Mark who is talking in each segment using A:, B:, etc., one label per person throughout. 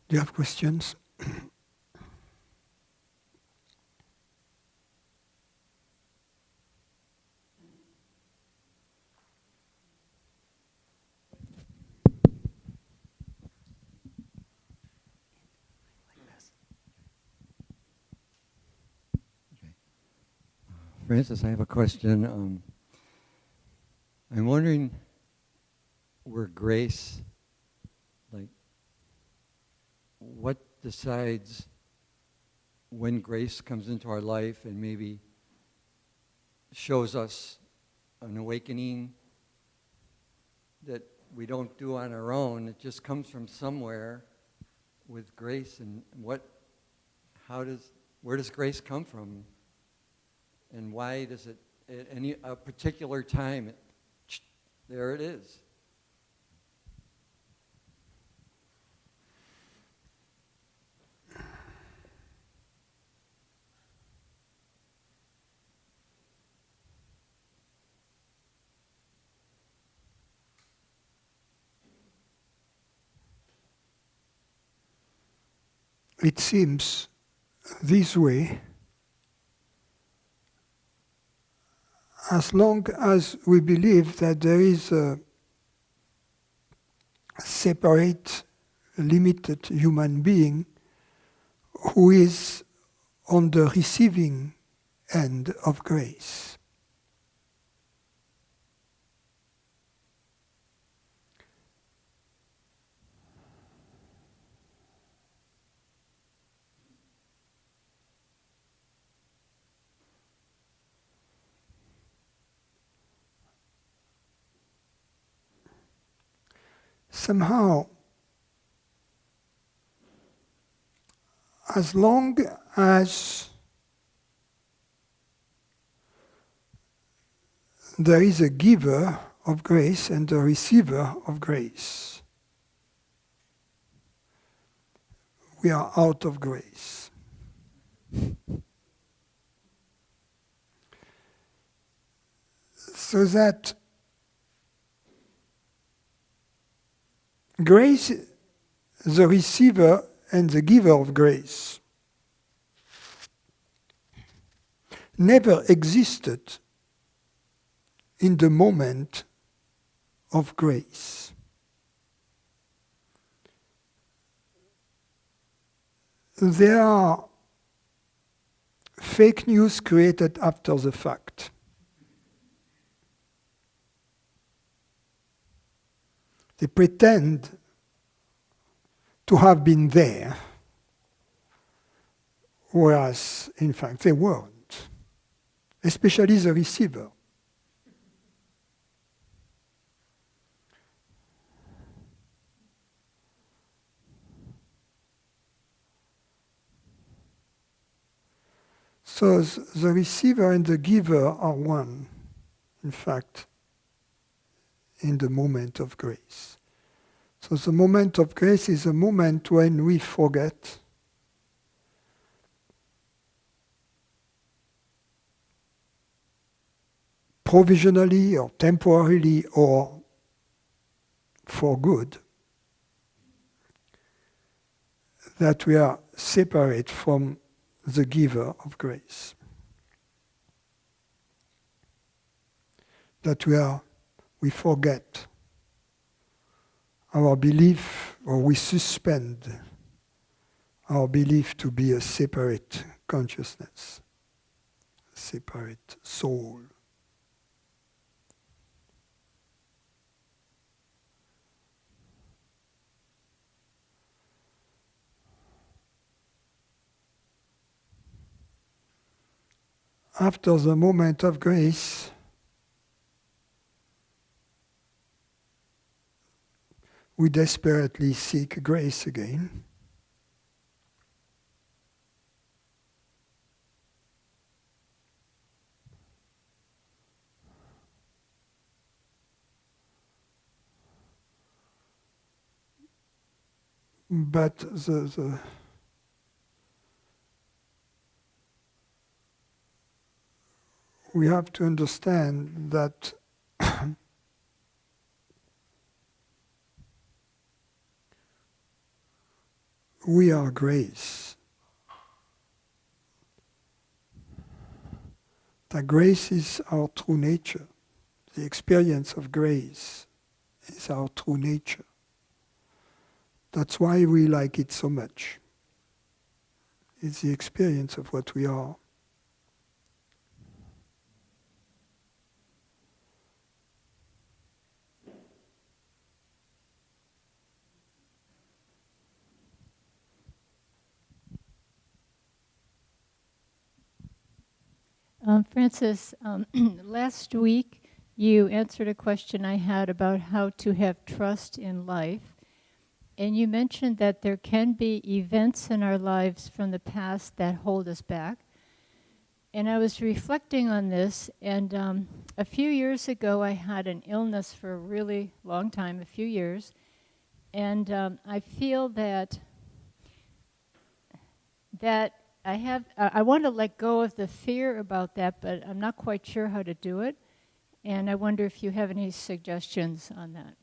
A: Do you have questions?
B: Francis, I have a question. I'm wondering where grace, like, what decides when grace comes into our life and maybe shows us an awakening that we don't do on our own. It just comes from somewhere with grace. And where does grace come from? And why does it, at a particular time, there it is?
A: It seems this way as long as we believe that there is a separate, limited human being who is on the receiving end of grace. Somehow, as long as there is a giver of grace and a receiver of grace, we are out of grace. So that grace, the receiver and the giver of grace, never existed in the moment of grace. There are fake news created after the fact. They pretend to have been there, whereas, in fact, they weren't, especially the receiver. So the receiver and the giver are one, in fact, in the moment of grace. So the moment of grace is a moment when we forget provisionally or temporarily or for good that we are separate from the giver of grace. That we forget our belief, or we suspend our belief to be a separate consciousness, a separate soul. After the moment of grace, we desperately seek grace again. But we have to understand that we are grace. That grace is our true nature. The experience of grace is our true nature. That's why we like it so much. It's the experience of what we are.
C: Francis, last week you answered a question I had about how to have trust in life. And you mentioned that there can be events in our lives from the past that hold us back. And I was reflecting on this, and a few years ago I had an illness for a really long time, a few years. And I feel that I want to let go of the fear about that, but I'm not quite sure how to do it. And I wonder if you have any suggestions on that.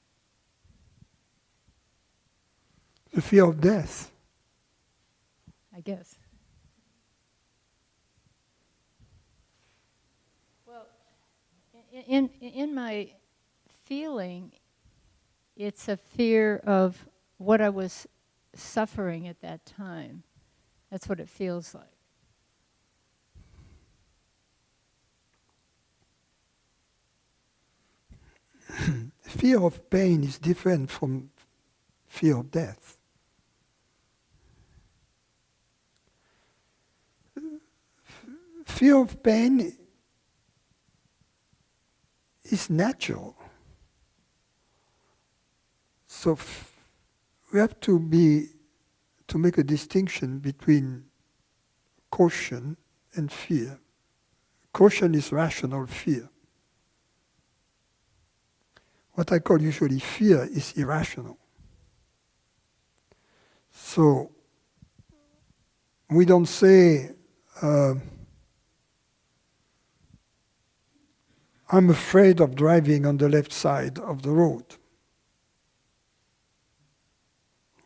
A: The fear of death.
C: I guess. Well, in my feeling, it's a fear of what I was suffering at that time. That's what it feels like.
A: Fear of pain is different from fear of death. Fear of pain is natural. So we have to make a distinction between caution and fear. Caution is rational fear. What I call usually fear is irrational. So we don't say, I'm afraid of driving on the left side of the road.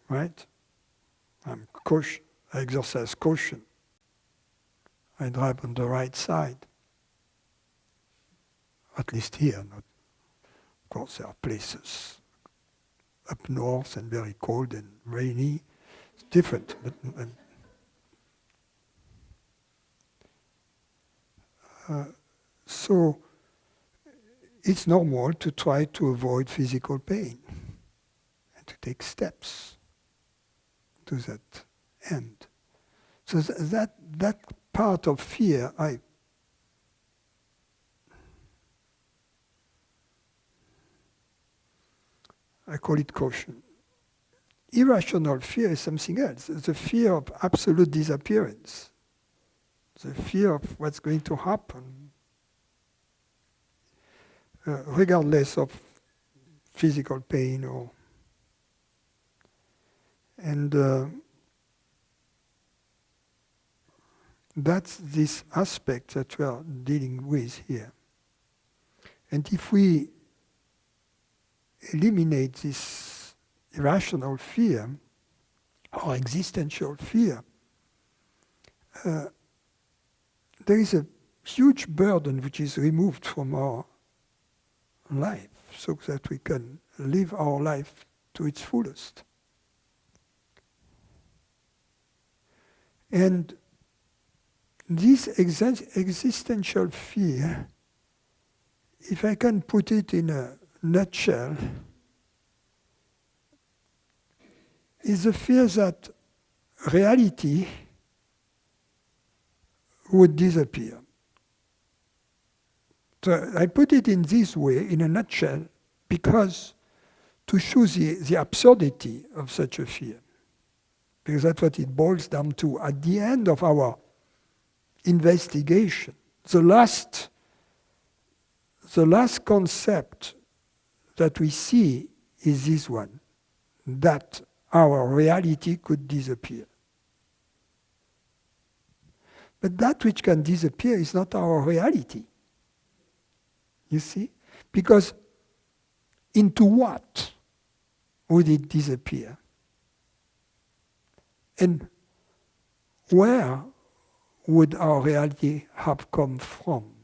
A: Right? I'm caution. I exercise caution. I drive on the right side. At least here. Not, of course, there are places up north and very cold and rainy. It's different. So it's normal to try to avoid physical pain and to take steps to that end. So that part of fear, I call it caution. Irrational fear is something else. It's the fear of absolute disappearance. The fear of what's going to happen, regardless of physical pain or. And that's this aspect that we are dealing with here. And if we eliminate this irrational fear or existential fear, there is a huge burden which is removed from our life so that we can live our life to its fullest. And this existential fear, if I can put it in a nutshell, is the fear that reality would disappear. So I put it in this way, in a nutshell, because to show the absurdity of such a fear. Because that's what it boils down to. At the end of our investigation, the last concept that we see is this one, that our reality could disappear. But that which can disappear is not our reality. You see? Because into what would it disappear? And where would our reality have come from?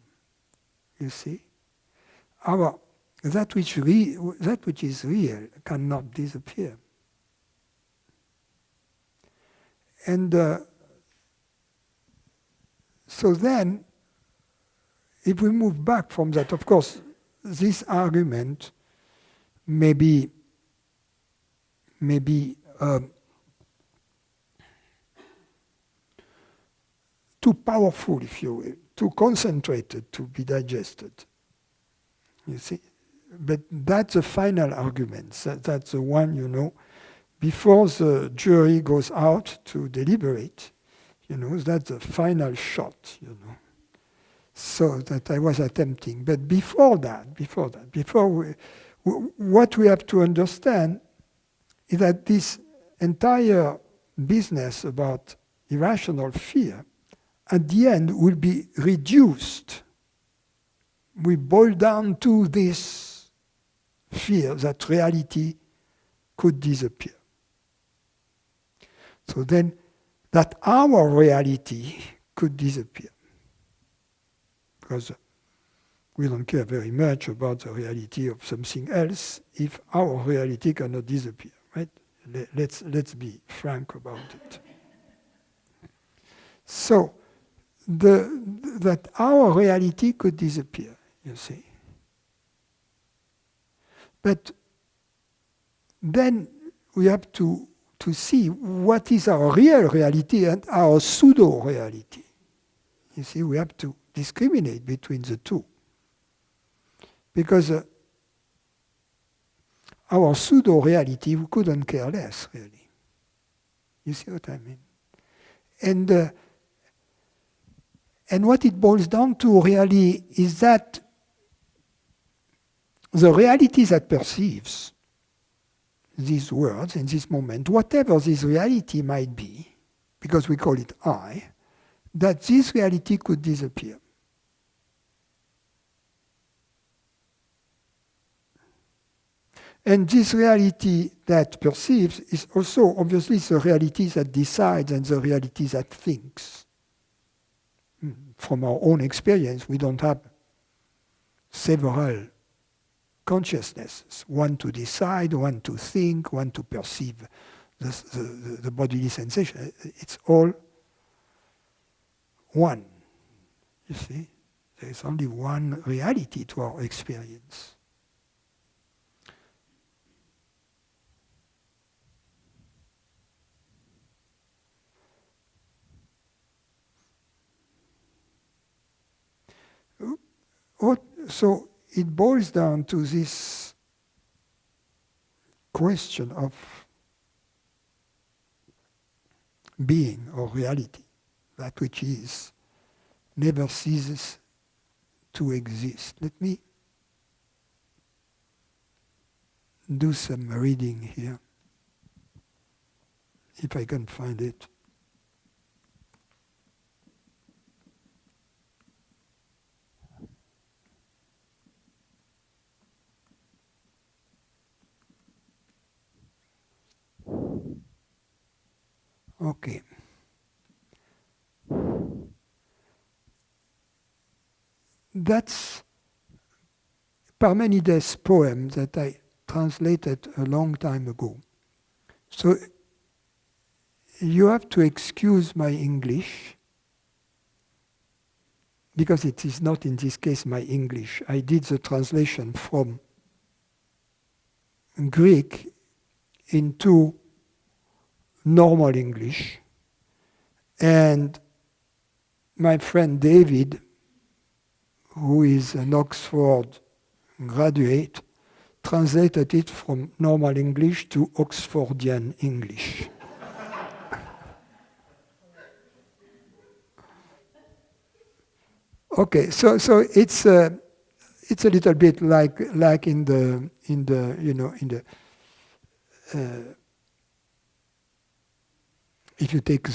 A: You see? That which is real cannot disappear. And so then, if we move back from that, of course, this argument may be too powerful, if you will, too concentrated to be digested. You see? But that's the final argument. That's the one, before the jury goes out to deliberate, that's the final shot, So that I was attempting. But before what we have to understand is that this entire business about irrational fear, at the end, will be reduced. We boil down to this fear that reality could disappear. So then, that our reality could disappear. Because we don't care very much about the reality of something else if our reality cannot disappear, right? Let's be frank about it. So, that our reality could disappear, you see. But then we have to see what is our real reality and our pseudo-reality. You see, we have to discriminate between the two. Because our pseudo-reality, we couldn't care less, really. You see what I mean? And what it boils down to really is that the reality that perceives these words in this moment, whatever this reality might be, because we call it I, that this reality could disappear. And this reality that perceives is also obviously the reality that decides and the reality that thinks. From our own experience, we don't have several consciousnesses, one to decide, one to think, one to perceive the bodily sensation. It's all one, you see. There is only one reality to our experience. So it boils down to this question of being or reality, that which is, never ceases to exist. Let me do some reading here, if I can find it. Okay. That's Parmenides' poem that I translated a long time ago. So you have to excuse my English, because it is not in this case my English. I did the translation from Greek into normal English, and my friend David, who is an Oxford graduate, translated it from normal English to Oxfordian English. Okay, so it's a little bit like in the if you take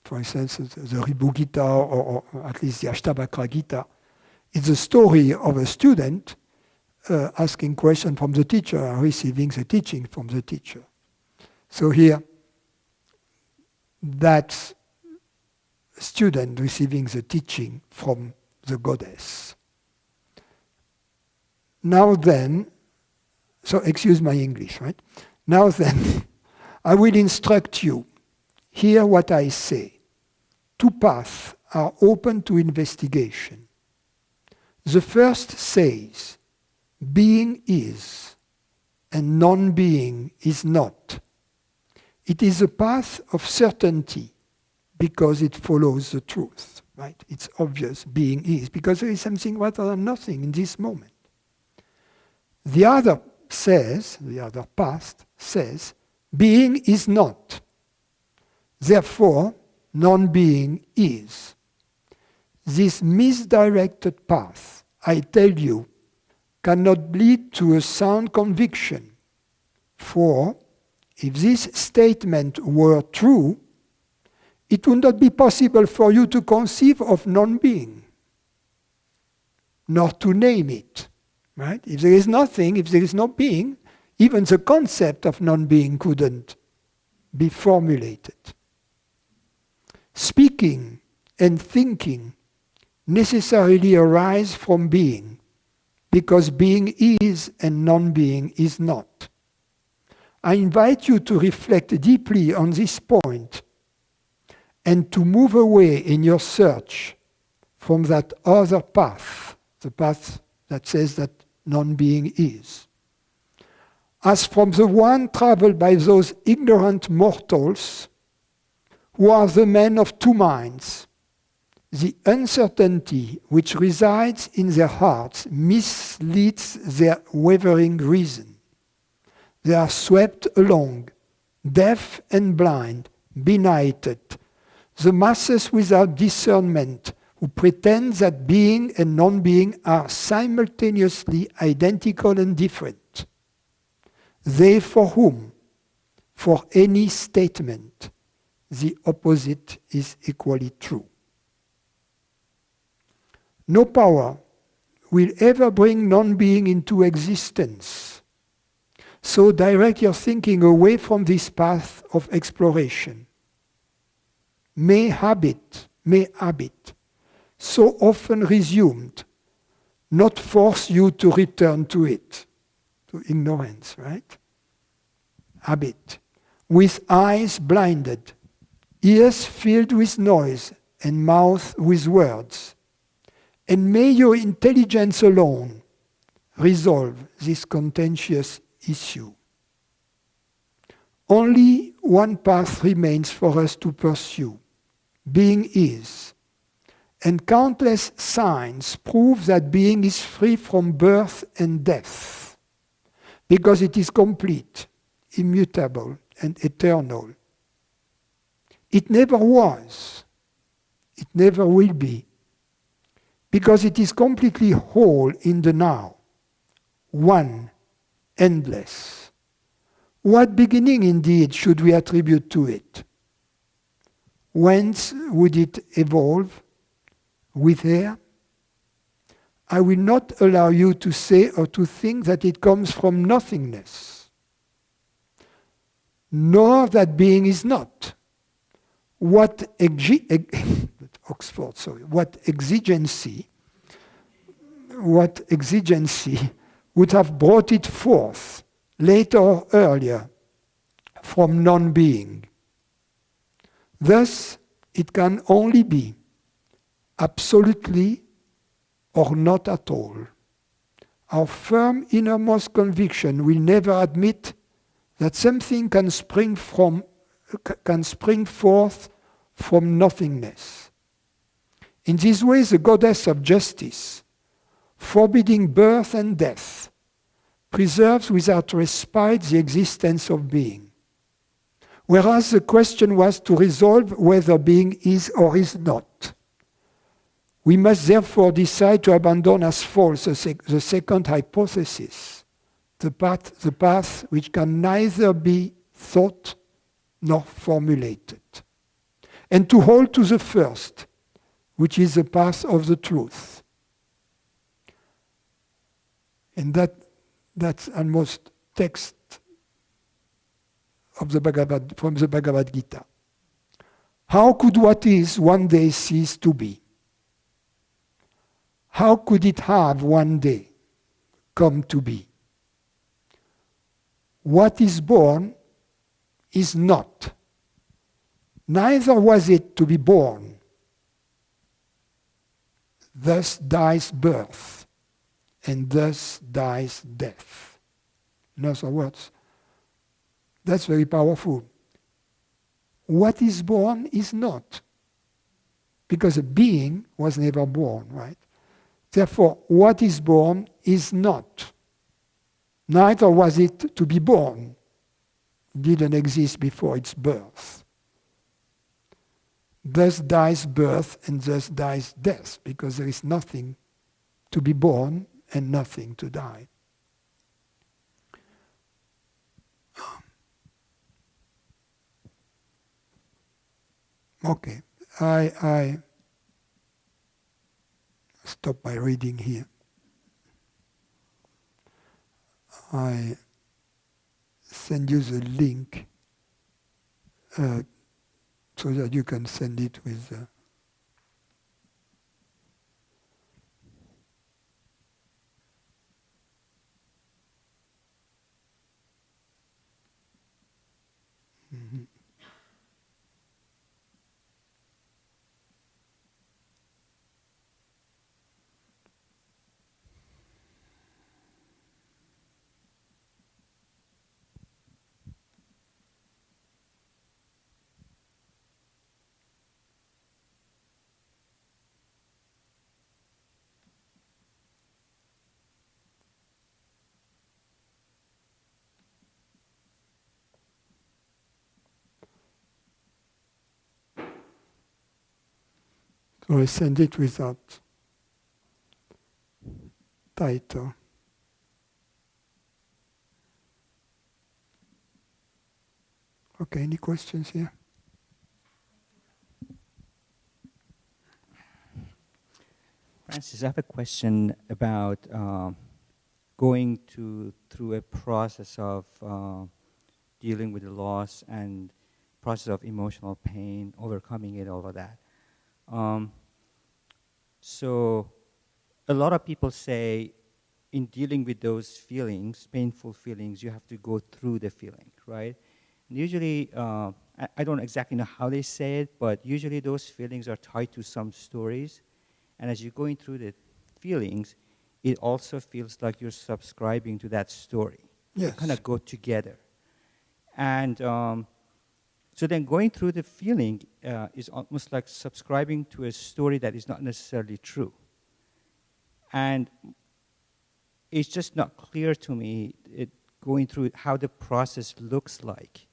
A: for instance, the Ribou Gita, or at least the Ashtabakra Gita, it's the story of a student asking questions from the teacher and receiving the teaching from the teacher. So here, that student receiving the teaching from the goddess. Now then, so excuse my English, right? Now then, I will instruct you. Hear what I say. Two paths are open to investigation. The first says, being is, and non-being is not. It is a path of certainty because it follows the truth, right? It's obvious being is, because there is something rather than nothing in this moment. The other path says, being is not. Therefore, non-being is. This misdirected path, I tell you, cannot lead to a sound conviction. For if this statement were true, it would not be possible for you to conceive of non-being, nor to name it. Right? If there is nothing, if there is no being, even the concept of non-being couldn't be formulated. Speaking and thinking necessarily arise from being, because being is and non-being is not. I invite you to reflect deeply on this point and to move away in your search from that other path, the path that says that non-being is. As from the one traveled by those ignorant mortals who are the men of two minds, the uncertainty which resides in their hearts misleads their wavering reason. They are swept along, deaf and blind, benighted, the masses without discernment, who pretend that being and non-being are simultaneously identical and different. They for whom, for any statement, the opposite is equally true. No power will ever bring non-being into existence. So direct your thinking away from this path of exploration. May habit, so often resumed, not force you to return to it, to ignorance, right? Habit. With eyes blinded, ears filled with noise, and mouth with words. And may your intelligence alone resolve this contentious issue. Only one path remains for us to pursue. Being is. And countless signs prove that being is free from birth and death, because it is complete, immutable, and eternal. It never was. It never will be, because it is completely whole in the now, one, endless. What beginning indeed should we attribute to it? Whence would it evolve? With air? I will not allow you to say or to think that it comes from nothingness, nor that being is not. What exigency would have brought it forth, later or earlier, from non-being? Thus, it can only be absolutely or not at all. Our firm innermost conviction will never admit that something can spring forth from nothingness. In this way, the goddess of justice, forbidding birth and death, preserves without respite the existence of being. Whereas the question was to resolve whether being is or is not. We must therefore decide to abandon as false the second hypothesis, the path which can neither be thought nor formulated, and to hold to the first, which is the path of the truth. And that's almost text of from the Bhagavad Gita. How could what is one day cease to be? How could it have one day come to be? What is born is not. Neither was it to be born. Thus dies birth, and thus dies death. In other words, that's very powerful. What is born is not. Because a being was never born, right? Therefore, what is born is not. Neither was it to be born. It didn't exist before its birth. Thus dies birth and thus dies death, because there is nothing to be born and nothing to die. Okay, I stop my reading here. I send you the link so that you can send it with So I send it without title. Okay, any questions here?
D: Francis, I have a question about going through a process of dealing with the loss and process of emotional pain, overcoming it, all of that. So a lot of people say in dealing with those feelings, painful feelings, you have to go through the feeling, right? And usually, I don't exactly know how they say it, but usually those feelings are tied to some stories. And as you're going through the feelings, it also feels like you're subscribing to that story.
A: Yes.
D: They kind of go together. And so then going through the feeling is almost like subscribing to a story that is not necessarily true. And it's just not clear to me going through how the process looks like.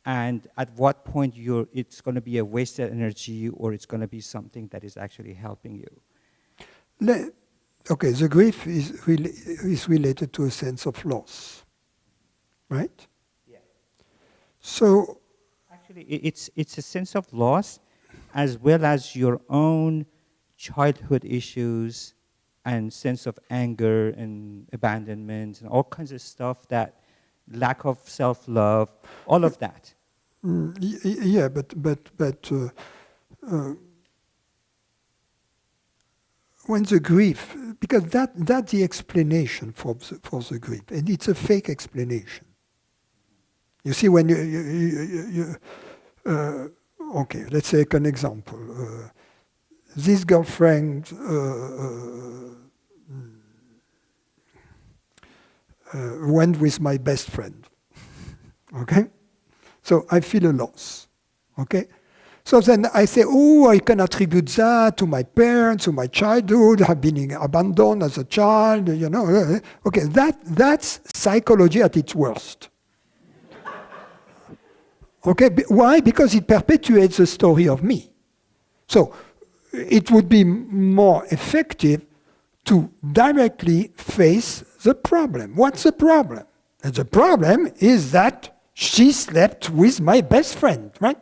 D: And at what point it's going to be a wasted energy or it's going to be something that is actually helping you.
A: Okay, the grief is related to a sense of loss, right?
D: Yeah.
A: So
D: actually, it's a sense of loss as well as your own childhood issues and sense of anger and abandonment and all kinds of stuff, that lack of self-love, all of that.
A: Yeah, but when the grief, because that's the explanation for the grief, and it's a fake explanation. You see, when you okay, let's take an example. This girlfriend went with my best friend, okay? So I feel a loss, okay? So then I say, oh, I can attribute that to my parents, to my childhood, have been abandoned as a child, you know. Okay, that's psychology at its worst. Okay, why? Because it perpetuates the story of me. So it would be more effective to directly face the problem. What's the problem? And the problem is that she slept with my best friend, right?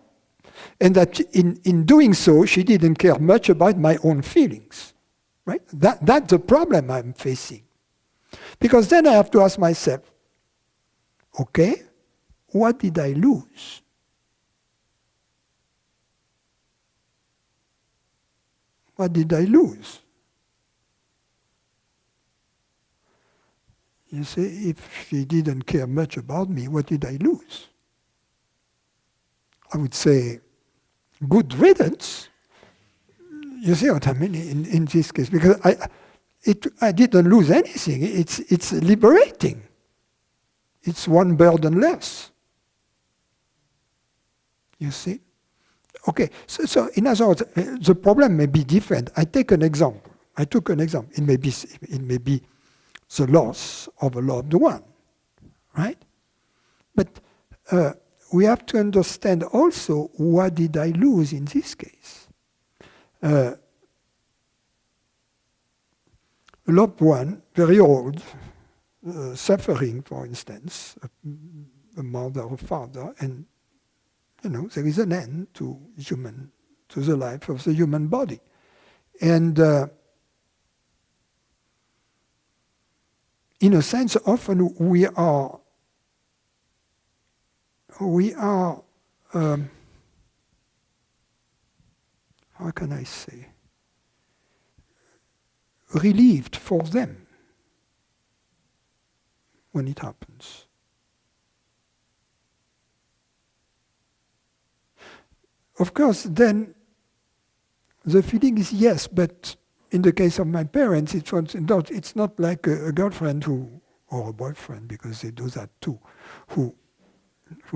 A: And that in doing so, she didn't care much about my own feelings, right? That's the problem I'm facing. Because then I have to ask myself, okay, what did I lose? What did I lose? You see, if he didn't care much about me, what did I lose? I would say, good riddance. You see what I mean in this case? Because I didn't lose anything. It's liberating. It's one burden less. You see? Okay, so in other words, the problem may be different. I took an example. It may be the loss of a loved one, right? But we have to understand also, what did I lose in this case? A loved one, very old, suffering, for instance, a mother or father, and there is an end to the life of the human body. And in a sense, often we are how can I say, relieved for them when it happens. Of course, then the feeling is yes, but in the case of my parents, it's not like a girlfriend or a boyfriend, because they do that too, who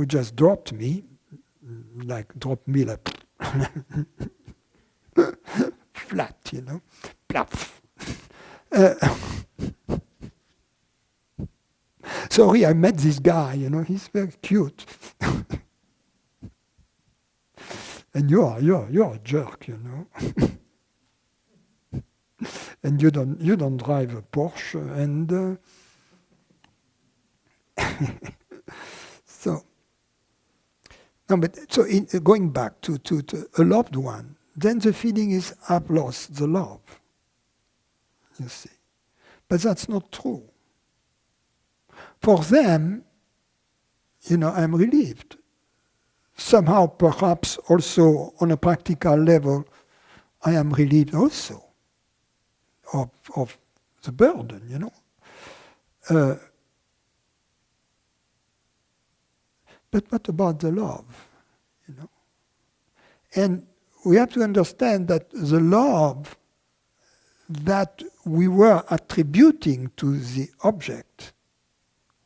A: just dropped me like flat, plaf. Sorry, I met this guy, he's very cute. And you're a jerk, and you don't drive a Porsche, and going back to a loved one, then the feeling is, I've lost the love. You see, but that's not true. For them, I'm relieved. Somehow, perhaps also on a practical level, I am relieved also of the burden, But what about the love, And we have to understand that the love that we were attributing to the object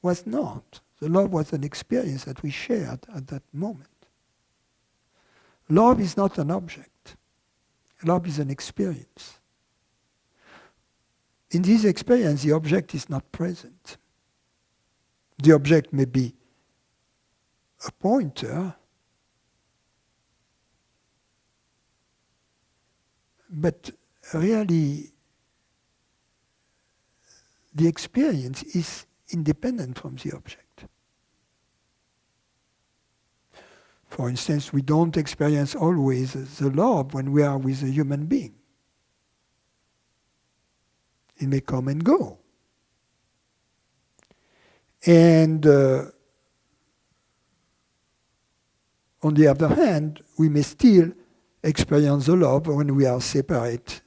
A: was not. The love was an experience that we shared at that moment. Love is not an object. Love is an experience. In this experience, the object is not present. The object may be a pointer, but really the experience is independent from the object. For instance, we don't experience always the love when we are with a human being. It may come and go. And on the other hand, we may still experience the love when we are separate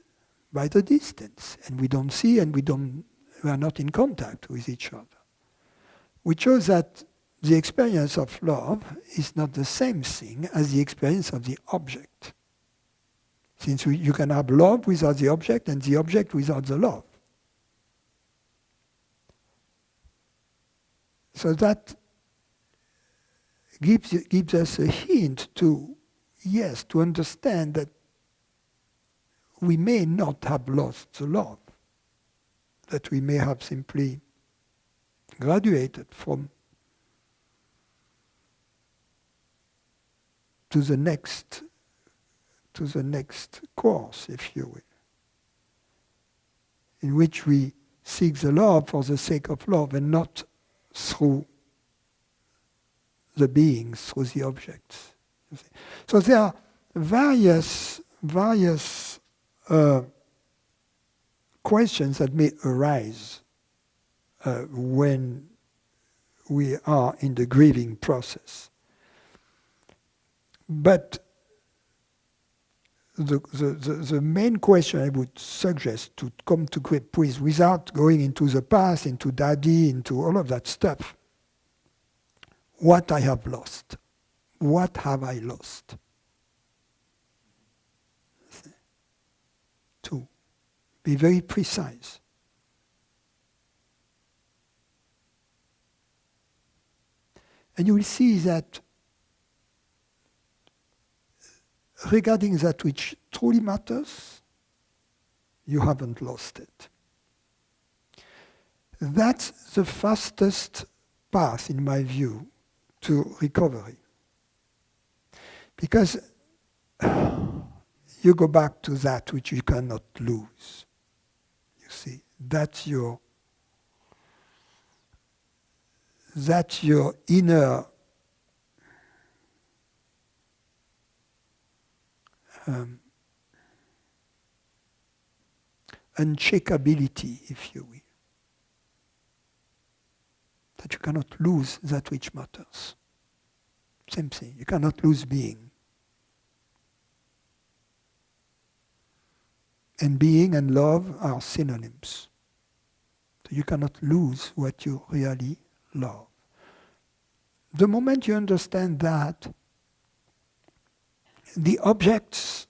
A: by the distance, and we don't see and we are not in contact with each other. Which shows that the experience of love is not the same thing as the experience of the object. Since you can have love without the object and the object without the love. So that gives us a hint to understand that we may not have lost the love, that we may have simply graduated from to the next course, if you will, in which we seek the love for the sake of love and not through the beings, through the objects. So there are various questions that may arise when we are in the grieving process. But the main question I would suggest to come to grip with, without going into the past, into daddy, into all of that stuff, what I have lost. What have I lost? To be very precise. And you will see that regarding that which truly matters, you haven't lost it. That's the fastest path, in my view, to recovery. Because you go back to that which you cannot lose. You see, that's your inner uncheckability, if you will. That you cannot lose that which matters. Same thing, you cannot lose being. And being and love are synonyms. So you cannot lose what you really love. The moment you understand that, the objects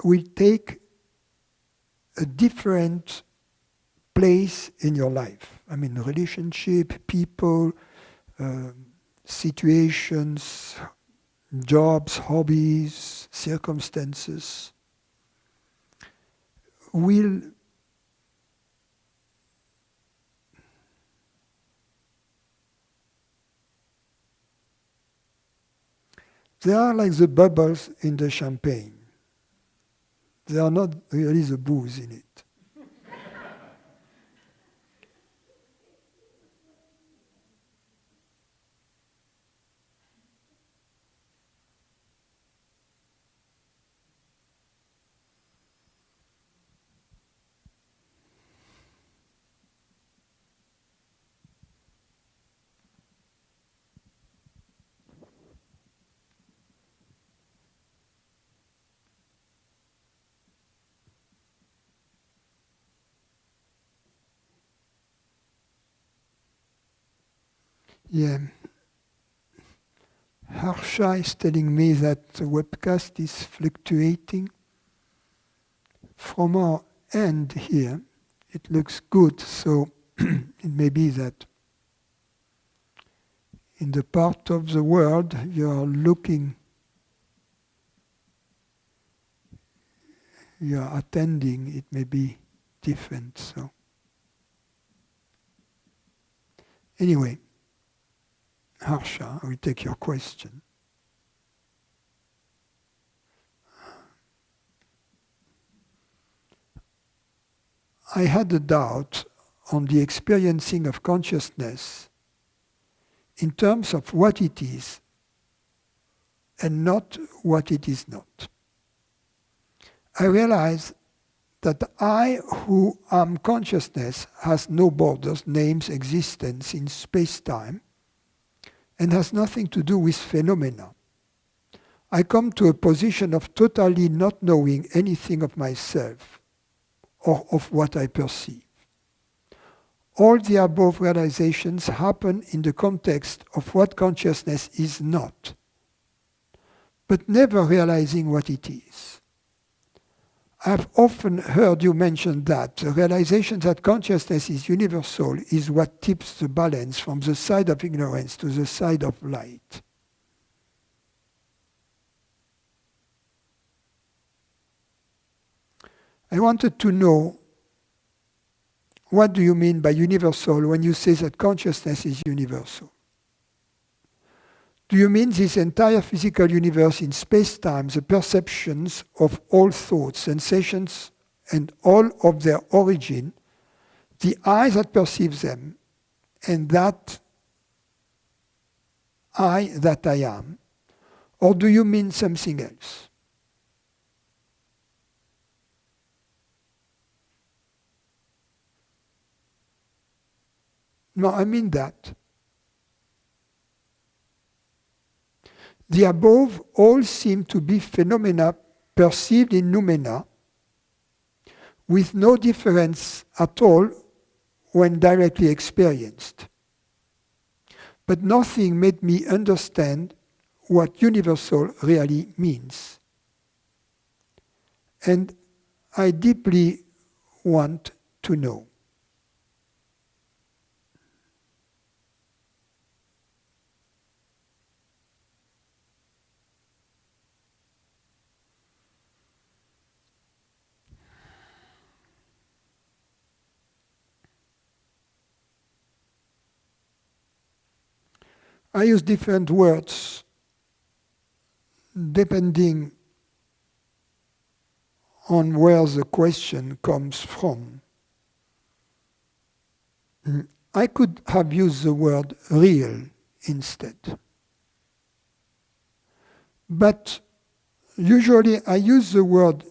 A: will take a different place in your life. I mean, relationship, people, situations, jobs, hobbies, circumstances will they are like the bubbles in the champagne. They are not really the booze in it. Yeah. Harsha is telling me that the webcast is fluctuating. From our end here, it looks good, so it may be that in the part of the world you're looking, you're attending, it may be different. So anyway, Harsha, I will take your question. I had a doubt on the experiencing of consciousness in terms of what it is and not what it is not. I realize that I, who am consciousness, has no borders, names, existence in space-time, and has nothing to do with phenomena. I come to a position of totally not knowing anything of myself or of what I perceive. All the above realizations happen in the context of what consciousness is not, but never realizing what it is. I've often heard you mention that the realization that consciousness is universal is what tips the balance from the side of ignorance to the side of light. I wanted to know, what do you mean by universal when you say that consciousness is universal? Do you mean this entire physical universe in space-time, the perceptions of all thoughts, sensations, and all of their origin, the I that perceives them, and that I am? Or do you mean something else? No, I mean that. The above all seem to be phenomena perceived in noumena, with no difference at all when directly experienced. But nothing made me understand what universal really means. And I deeply want to know. I use different words depending on where the question comes from. I could have used the word real instead. But usually I use the word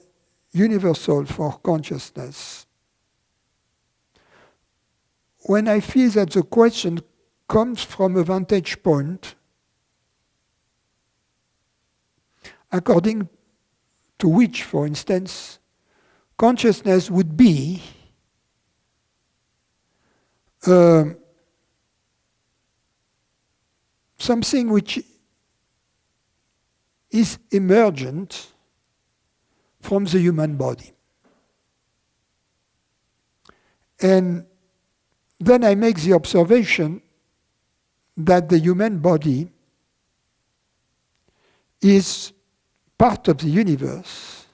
A: universal for consciousness when I feel that the question comes from a vantage point according to which, for instance, consciousness would be something which is emergent from the human body. And then I make the observation that the human body is part of the universe,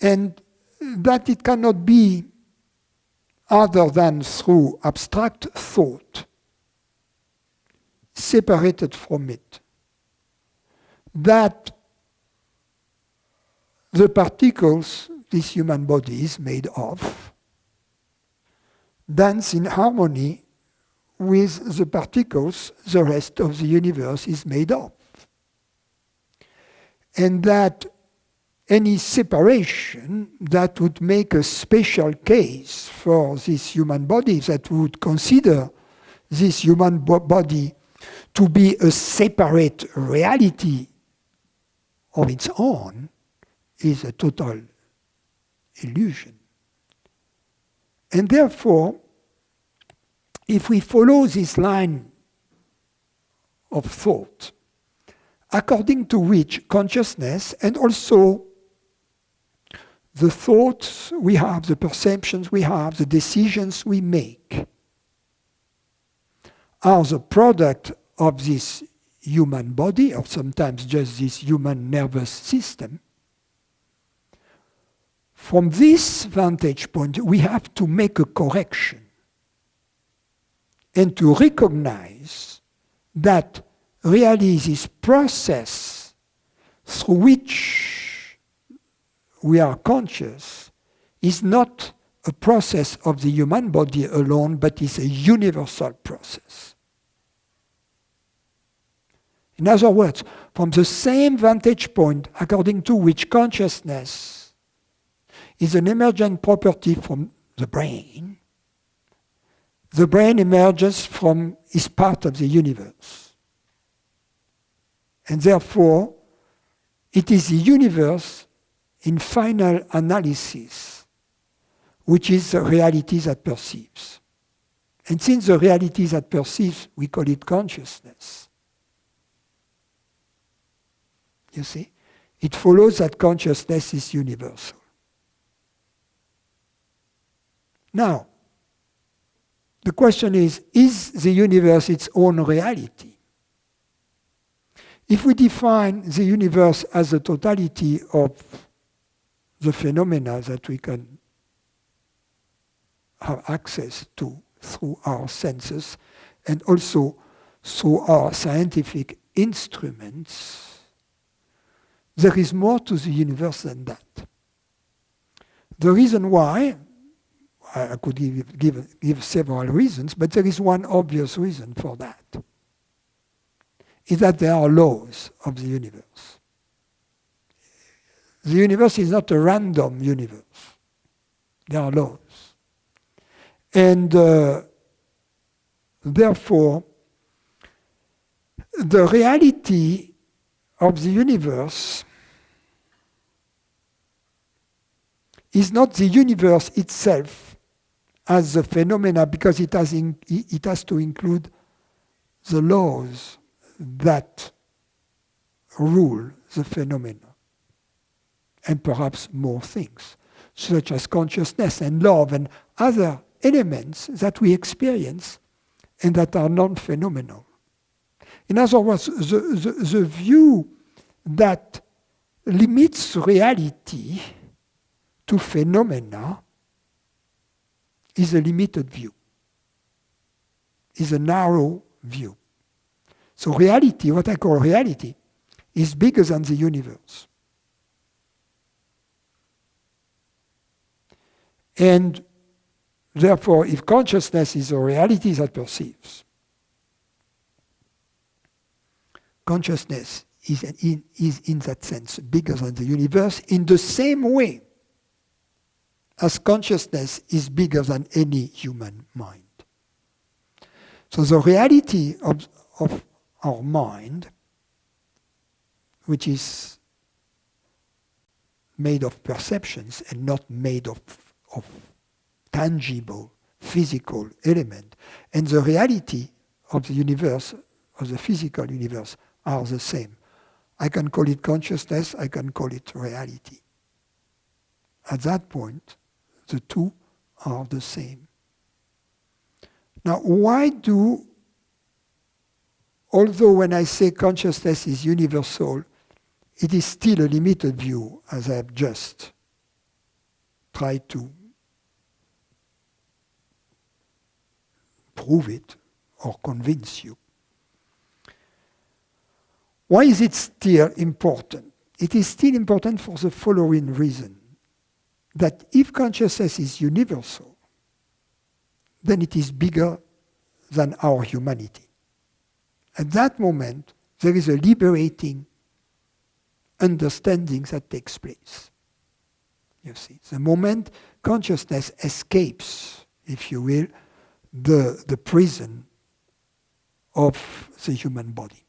A: and that it cannot be other than through abstract thought, separated from it. That the particles this human body is made of dance in harmony with the particles the rest of the universe is made of. And that any separation that would make a special case for this human body, that would consider this human body to be a separate reality of its own, is a total illusion. And therefore, if we follow this line of thought, according to which consciousness and also the thoughts we have, the perceptions we have, the decisions we make are the product of this human body, or sometimes just this human nervous system, from this vantage point, we have to make a correction and to recognize that really this process through which we are conscious is not a process of the human body alone, but is a universal process. In other words, from the same vantage point according to which consciousness is an emergent property from the brain emerges from, is part of the universe. And therefore, it is the universe in final analysis which is the reality that perceives. And since the reality that perceives, we call it consciousness. You see? It follows that consciousness is universal. Now, the question is the universe its own reality? If we define the universe as the totality of the phenomena that we can have access to through our senses and also through our scientific instruments, there is more to the universe than that. The reason why, I could give several reasons, but there is one obvious reason for that, is that there are laws of the universe. The universe is not a random universe. There are laws. And therefore, the reality of the universe is not the universe itself as a phenomena, because it has to include the laws that rule the phenomena, and perhaps more things, such as consciousness and love and other elements that we experience and that are non-phenomenal. In other words, the view that limits reality to phenomena is a limited view, is a narrow view. So reality, what I call reality, is bigger than the universe. And therefore, if consciousness is a reality that perceives, consciousness is in that sense bigger than the universe, in the same way as consciousness is bigger than any human mind. So the reality of our mind, which is made of perceptions and not made of tangible, physical element, and the reality of the universe, of the physical universe, are the same. I can call it consciousness, I can call it reality. At that point, the two are the same. Now, why do, although when I say consciousness is universal, it is still a limited view, as I have just tried to prove it or convince you. Why is it still important? It is still important for the following reason: that if consciousness is universal, then it is bigger than our humanity. At that moment, there is a liberating understanding that takes place. You see, the moment consciousness escapes, if you will, the prison of the human body.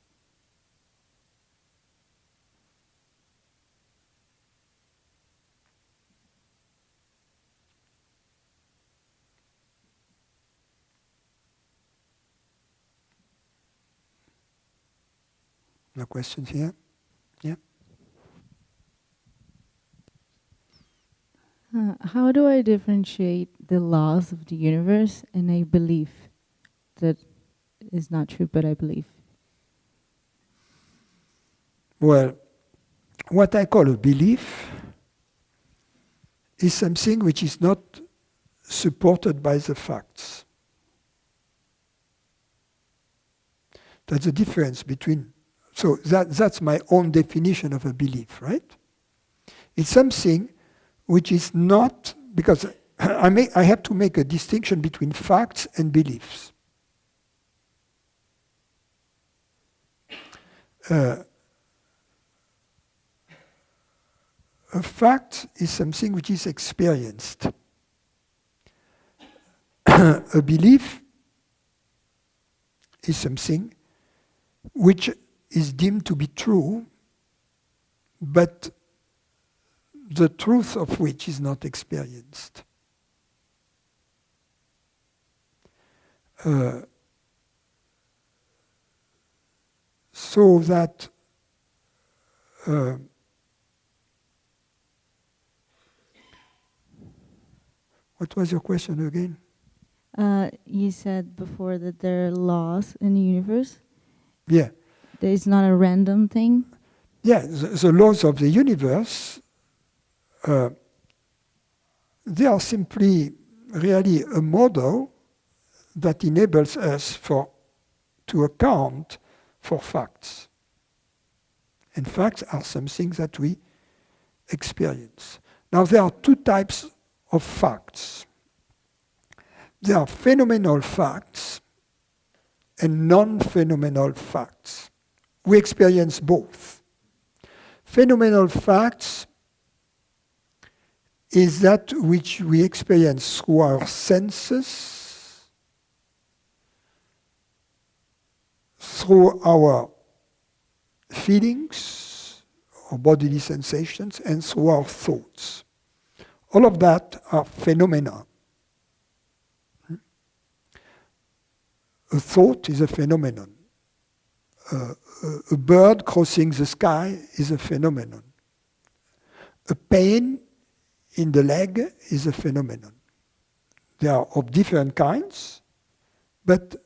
A: No questions here? Yeah?
E: How do I differentiate the laws of the universe and a belief that is not true, but I believe?
A: Well, what I call a belief is something which is not supported by the facts. That's the difference between, so that's my own definition of a belief, right? It's something which is not, because I have to make a distinction between facts and beliefs. A fact is something which is experienced. A belief is something which is deemed to be true, but the truth of which is not experienced. So that what was your question again?
E: You said before that there are laws in the universe.
A: Yeah.
E: That it's not a random thing.
A: Yeah, the laws of the universe, they are simply really a model that enables us to account for facts. And facts are something that we experience. Now there are two types of facts. There are phenomenal facts and non-phenomenal facts. We experience both. Phenomenal facts is that which we experience through our senses, through our feelings or bodily sensations and through our thoughts. All of that are phenomena. A thought is a phenomenon. A bird crossing the sky is a phenomenon. A pain in the leg is a phenomenon. They are of different kinds, but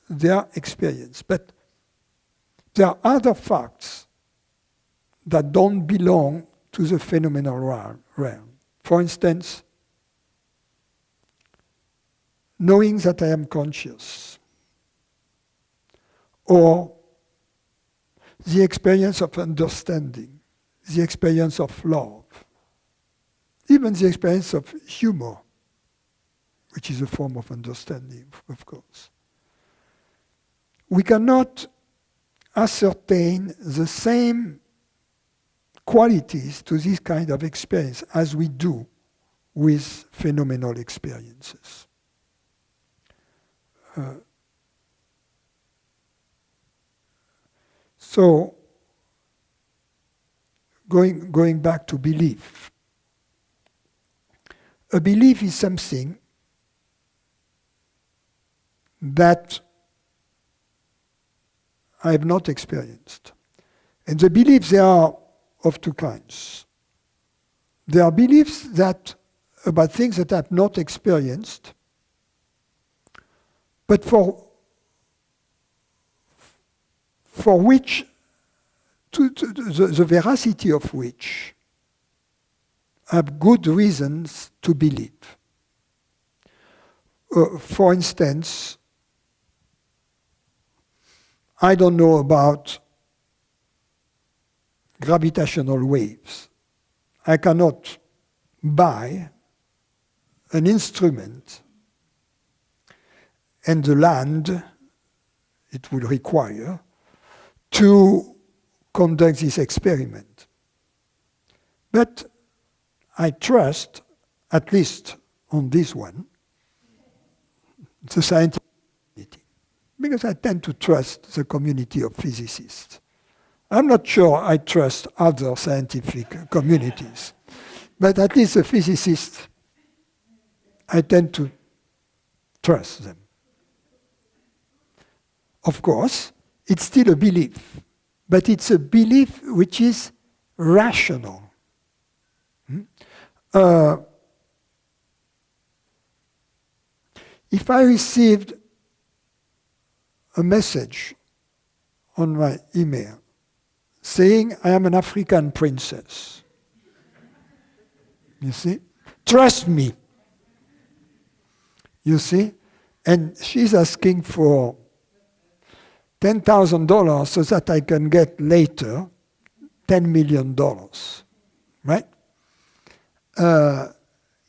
A: they are experienced. But there are other facts that don't belong to the phenomenal realm. For instance, knowing that I am conscious, or the experience of understanding, the experience of love, even the experience of humor, which is a form of understanding, of course. We cannot ascertain the same qualities to this kind of experience as we do with phenomenal experiences. So, going back to belief. A belief is something that I have not experienced. And the beliefs, they are of two kinds. There are beliefs that about things that I have not experienced, but for which, the veracity of which I have good reasons to believe. For instance, I don't know about gravitational waves. I cannot buy an instrument and the land it will require to conduct this experiment. But I trust, at least on this one, the scientific community, because I tend to trust the community of physicists. I'm not sure I trust other scientific communities, but at least the physicists, I tend to trust them. Of course, it's still a belief, but it's a belief which is rational. If I received a message on my email saying I am an African princess, you see, trust me, you see, and she's asking for $10,000 so that I can get later $10 million, right?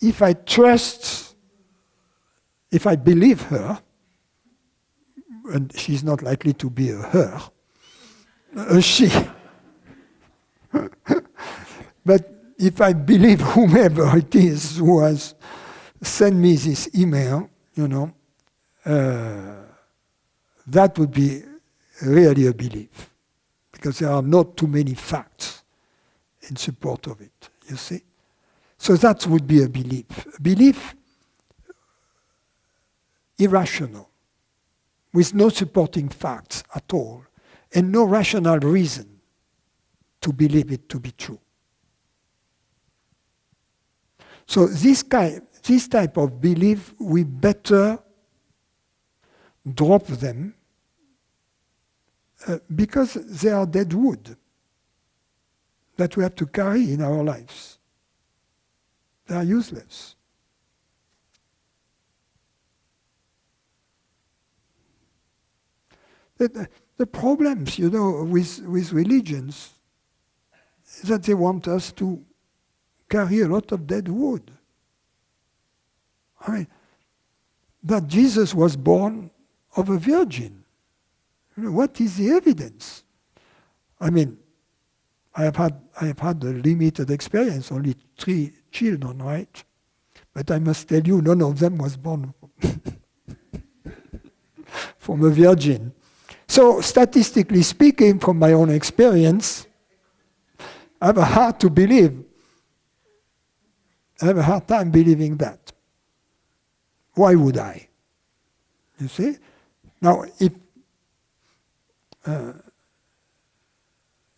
A: If I trust, if I believe her, and she's not likely to be a her, a she. But if I believe whomever it is who has sent me this email, that would be really a belief, because there are not too many facts in support of it, you see. So that would be a belief. A belief irrational, with no supporting facts at all, and no rational reason to believe it to be true. So this type of belief, we better drop them because they are dead wood that we have to carry in our lives. They are useless. The problems, with religions is that they want us to carry a lot of dead wood. I mean, that Jesus was born of a virgin. What is the evidence? I mean, I have had a limited experience, only 3 children, right? But I must tell you, none of them was born from a virgin. So statistically speaking, from my own experience, I have a hard to believe. I have a hard time believing that. Why would I? You see? Now, if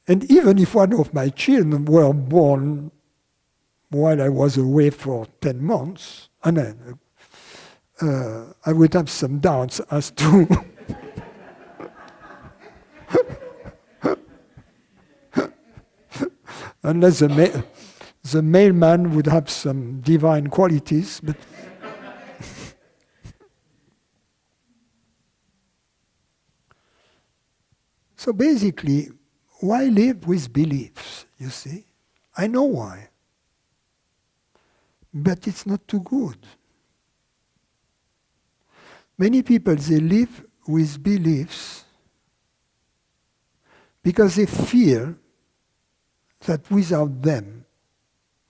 A: and even if one of my children were born while I was away for 10 months, and then, I would have some doubts as to unless the mailman would have some divine qualities. But so basically, why live with beliefs, you see? I know why. But it's not too good. Many people, they live with beliefs because they feel that without them,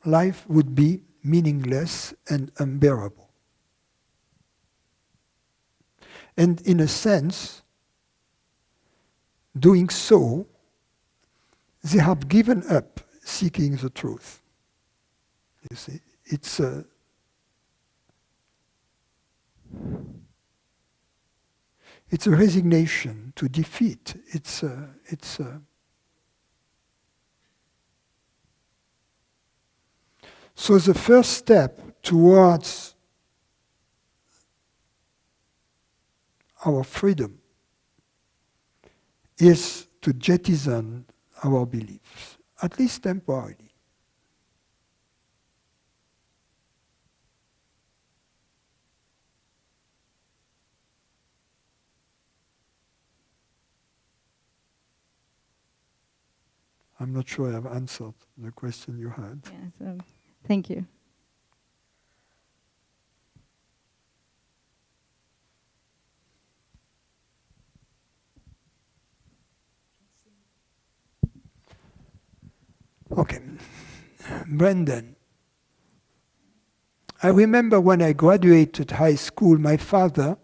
A: life would be meaningless and unbearable. And in a sense, doing so, they have given up seeking the truth. You see, it's a resignation to defeat. So the first step towards our freedom is to jettison our beliefs, at least temporarily. I'm not sure I've answered the question you had.
E: Yes, thank you.
A: Okay. Brendan. I remember when I graduated high school, my father,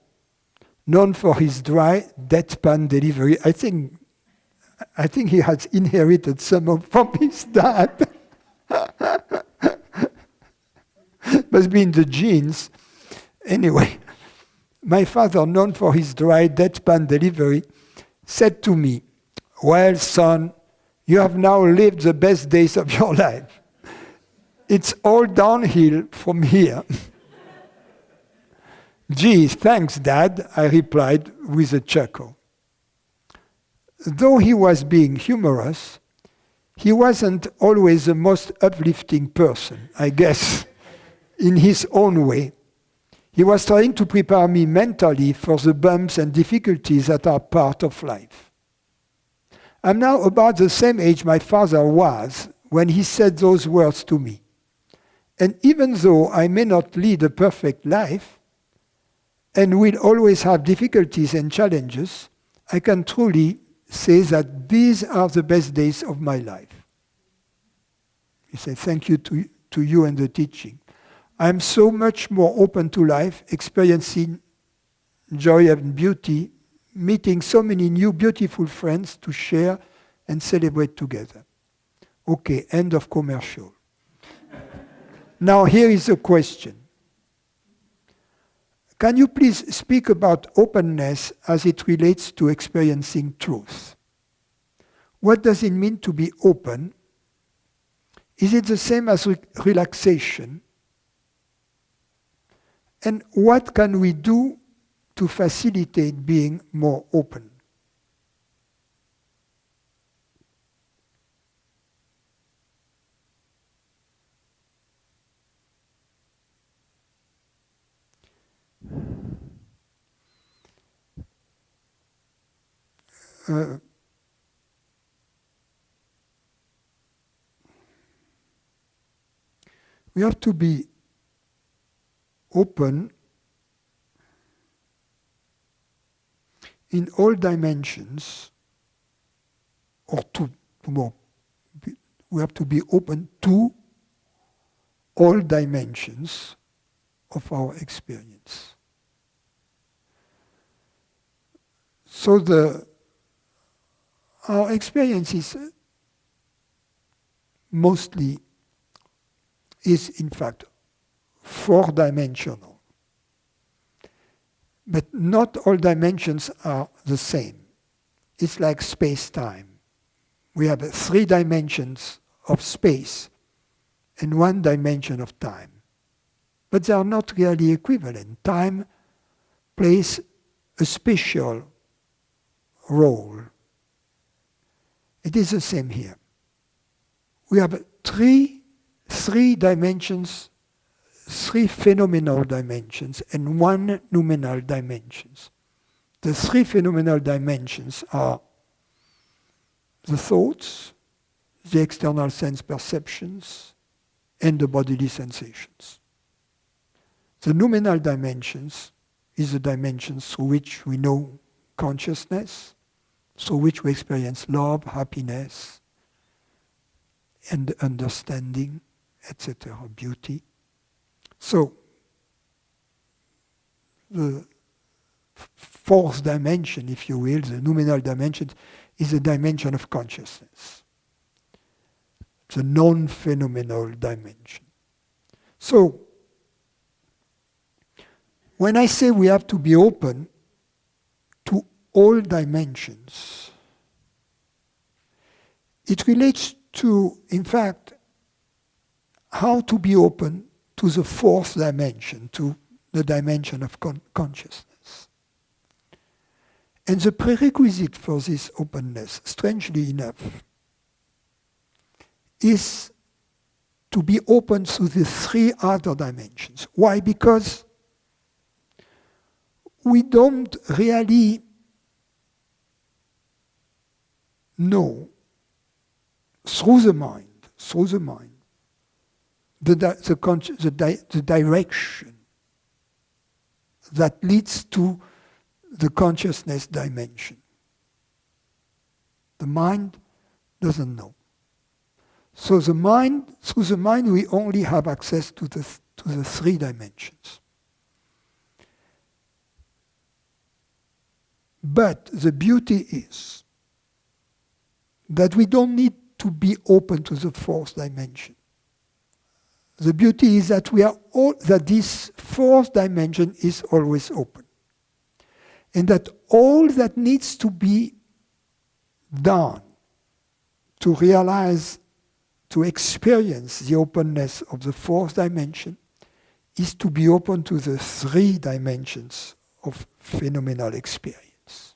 A: known for his dry, deadpan delivery, I think he has inherited some from his dad. Must be in the genes. Anyway, my father, known for his dry, deadpan delivery, said to me, "Well, son, you have now lived the best days of your life. It's all downhill from here." "Gee, thanks, Dad," I replied with a chuckle. Though he was being humorous, he wasn't always the most uplifting person, I guess, in his own way. He was trying to prepare me mentally for the bumps and difficulties that are part of life. I'm now about the same age my father was when he said those words to me. And even though I may not lead a perfect life, and will always have difficulties and challenges, I can truly say that these are the best days of my life. He said, "Thank you to you and the teaching. I'm so much more open to life, experiencing joy and beauty, meeting so many new beautiful friends to share and celebrate together." Okay, end of commercial. Now here is a question. Can you please speak about openness as it relates to experiencing truth? What does it mean to be open? Is it the same as relaxation? And what can we do to facilitate being more open? We have to be open in all dimensions, or we have to be open to all dimensions of our experience. So the our experience is mostly, is in fact four-dimensional. But not all dimensions are the same. It's like space-time. We have 3 dimensions of space and 1 dimension of time. But they are not really equivalent. Time plays a special role. It is the same here. We have three dimensions, 3 phenomenal dimensions, and 1 nominal dimensions. The 3 phenomenal dimensions are the thoughts, the external sense perceptions, and the bodily sensations. The nominal dimensions is the dimensions through which we know consciousness, through which we experience love, happiness, and understanding, etc., beauty. So, the 4th dimension, if you will, the nominal dimension, is the dimension of consciousness, the non-phenomenal dimension. So, when I say we have to be open to all dimensions, it relates to, in fact, how to be open to the 4th dimension, to the dimension of consciousness. And the prerequisite for this openness, strangely enough, is to be open to the 3 other dimensions. Why? Because we don't really know through the mind, the direction that leads to the consciousness dimension. The mind doesn't know. So through the mind, we only have access to the 3 dimensions. But the beauty is that we don't need to be open to the 4th dimension. The beauty is that that this 4th dimension is always open. And that all that needs to be done to realize, to experience the openness of the 4th dimension is to be open to the 3 dimensions of phenomenal experience.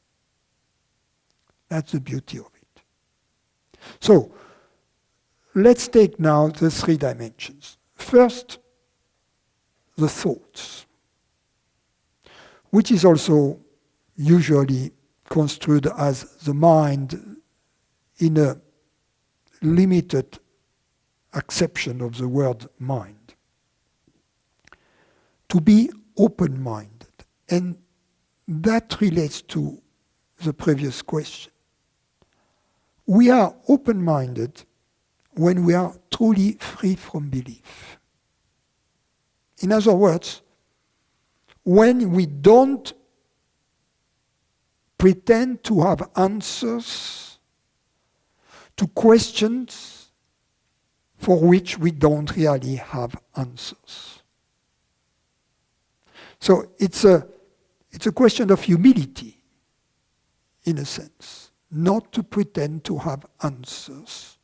A: That's the beauty of it. So, let's take now the 3 dimensions. First, the thoughts, which is also usually construed as the mind in a limited acception of the word mind. To be open-minded. And that relates to the previous question. We are open-minded when we are truly free from belief. In other words, when we don't pretend to have answers to questions for which we don't really have answers. So it's a question of humility, in a sense, not to pretend to have answers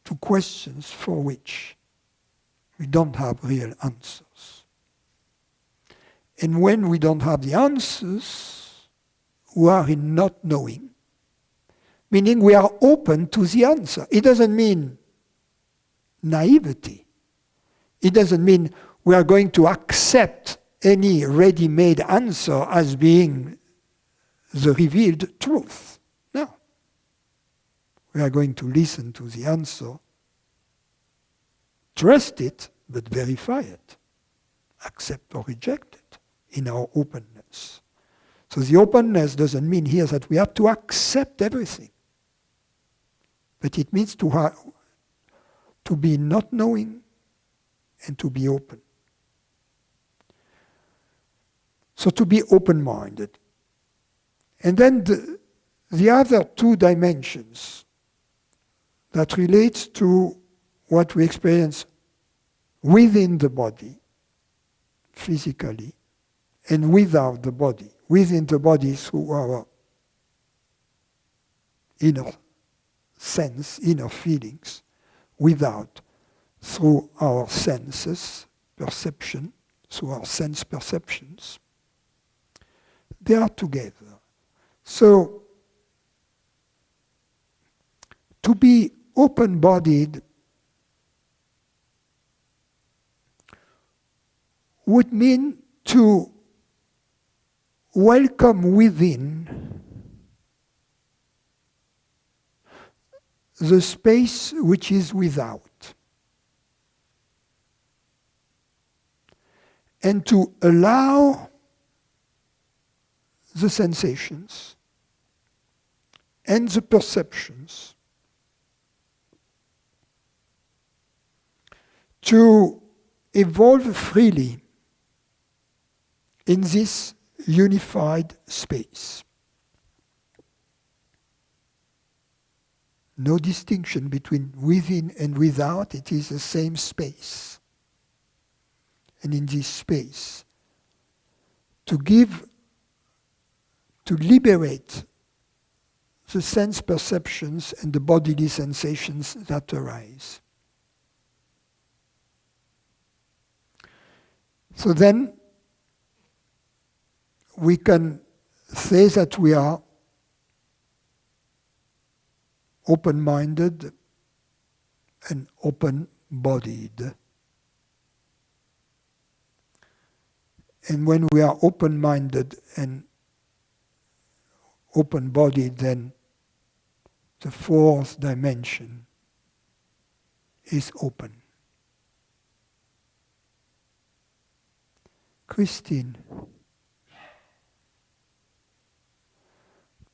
A: to questions for which we don't have real answers. And when we don't have the answers, we are in not knowing, meaning we are open to the answer. It doesn't mean naivety. It doesn't mean we are going to accept any ready-made answer as being the revealed truth. No. We are going to listen to the answer, trust it, but verify it, accept or reject it in our openness. So the openness doesn't mean here that we have to accept everything, but it means to be not knowing and to be open. So to be open-minded. And then The other two dimensions that relates to what we experience within the body, physically, and without the body. Within the body through our inner sense, inner feelings. Without, through our senses, perception, through our sense perceptions. They are together. So, to be open-bodied would mean to welcome within the space which is without, and to allow the sensations and the perceptions to evolve freely in this unified space. No distinction between within and without, it is the same space. And in this space, to liberate the sense perceptions and the bodily sensations that arise. So then, we can say that we are open-minded and open-bodied. And when we are open-minded and open-bodied, then the fourth dimension is open. Christine,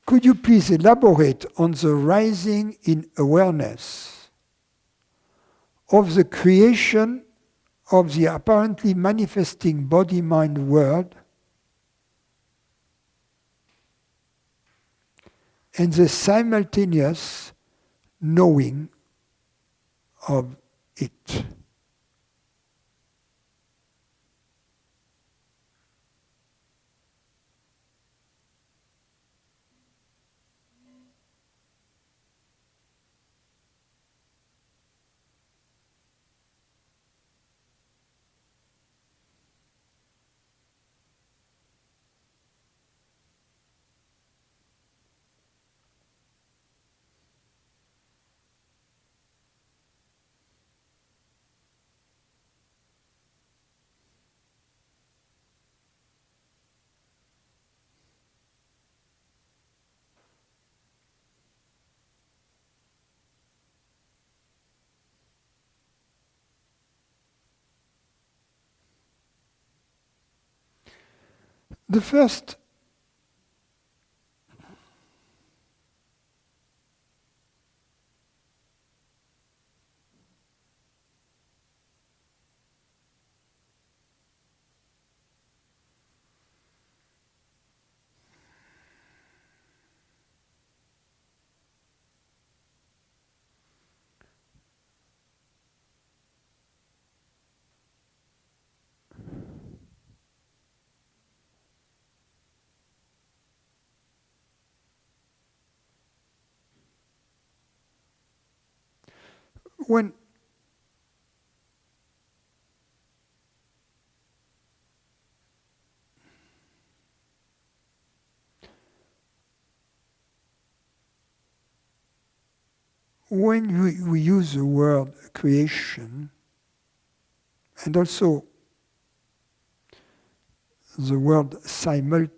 A: could you please elaborate on the rising in awareness of the creation of the apparently manifesting body-mind world and the simultaneous knowing of it? The first when we use the word creation, and also the word simultaneous,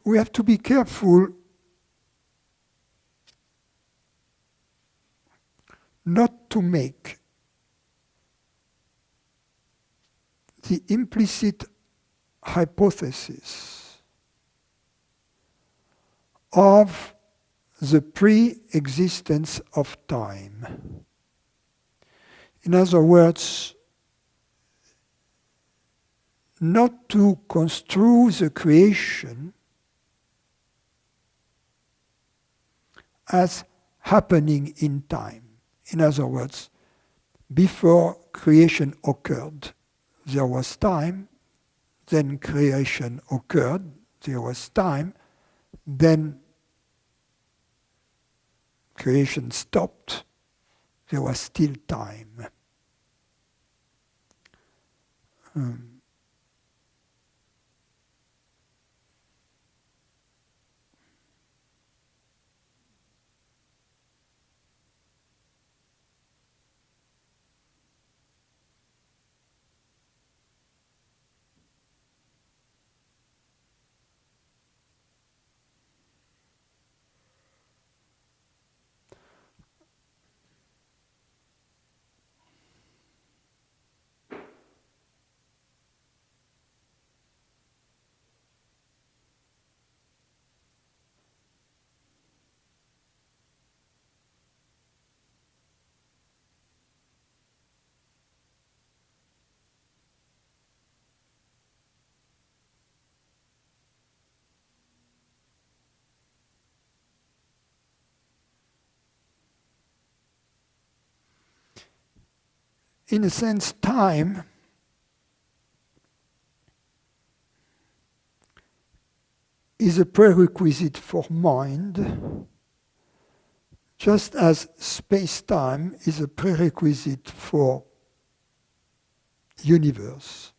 A: we have to be careful not to make the implicit hypothesis of the pre-existence of time. In other words, not to construe the creation as happening in time. In other words, before creation occurred, there was time, then creation occurred, there was time, then creation stopped, there was still time. In a sense, time is a prerequisite for mind, just as space-time is a prerequisite for universe,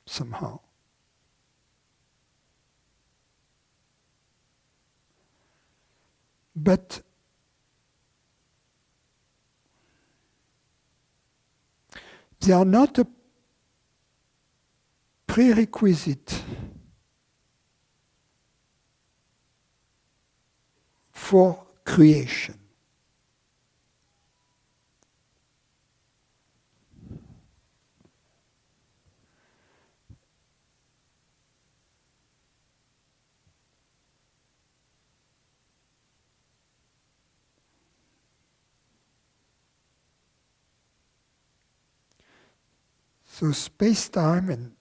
A: somehow. But they are not a prerequisite for creation. So space-time and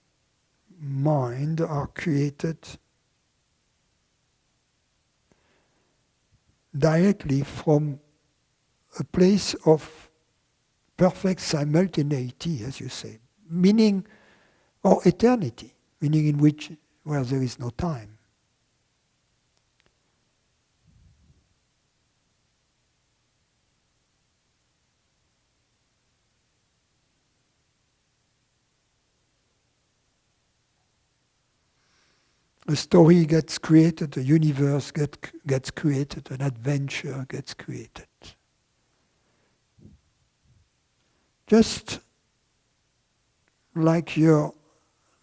A: mind are created directly from a place of perfect simultaneity, as you say, meaning, or eternity, meaning in which, where there is no time. A story gets created, a universe gets created, an adventure gets created. Just like your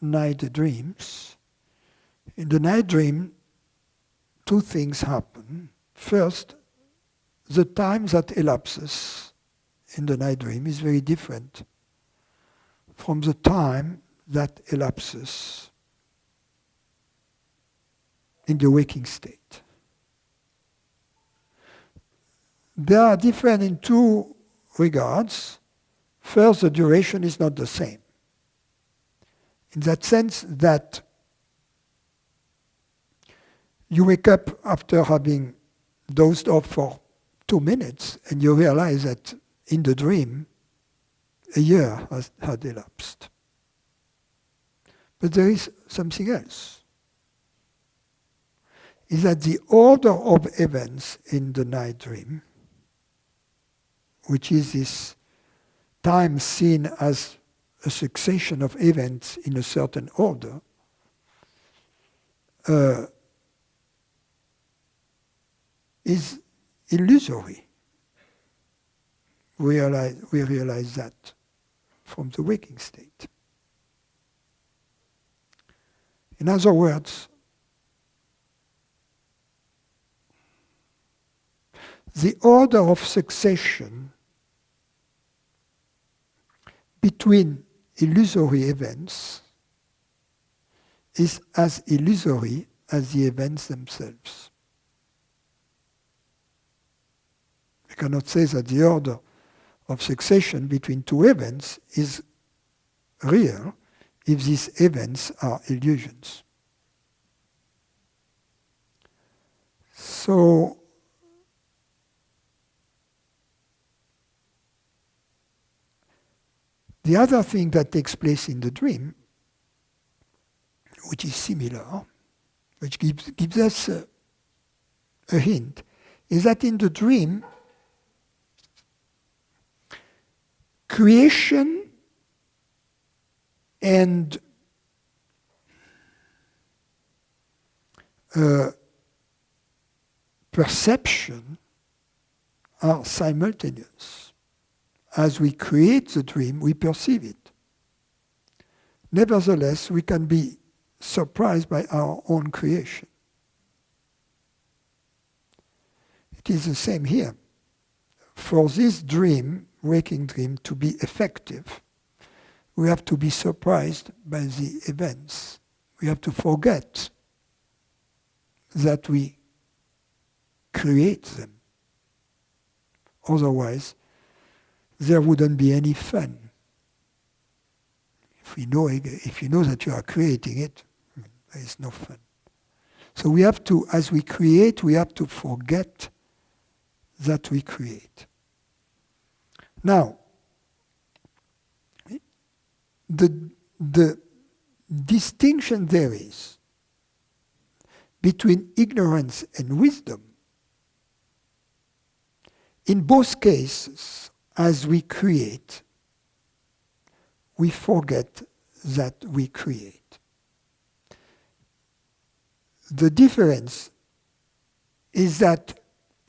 A: night dreams, in the night dream, two things happen. First, the time that elapses in the night dream is very different from the time that elapses in the waking state. They are different in two regards. First, the duration is not the same. In that sense that you wake up after having dozed off for 2 minutes and you realize that in the dream a year had elapsed. But there is something else. Is that the order of events in the night dream, which is this time seen as a succession of events in a certain order, is illusory. We realize that from the waking state. In other words, the order of succession between illusory events is as illusory as the events themselves. We cannot say that the order of succession between two events is real if these events are illusions. So, the other thing that takes place in the dream, which is similar, which gives us a hint, is that in the dream, creation and perception are simultaneous. As we create the dream, we perceive it. Nevertheless, we can be surprised by our own creation. It is the same here. For this dream, waking dream, to be effective, we have to be surprised by the events. We have to forget that we create them. Otherwise, there wouldn't be any fun. If you know that you are creating it, there is no fun. So we have to, as we create, we have to forget that we create. Now, the distinction there is between ignorance and wisdom. In both cases, as we create, we forget that we create. The difference is that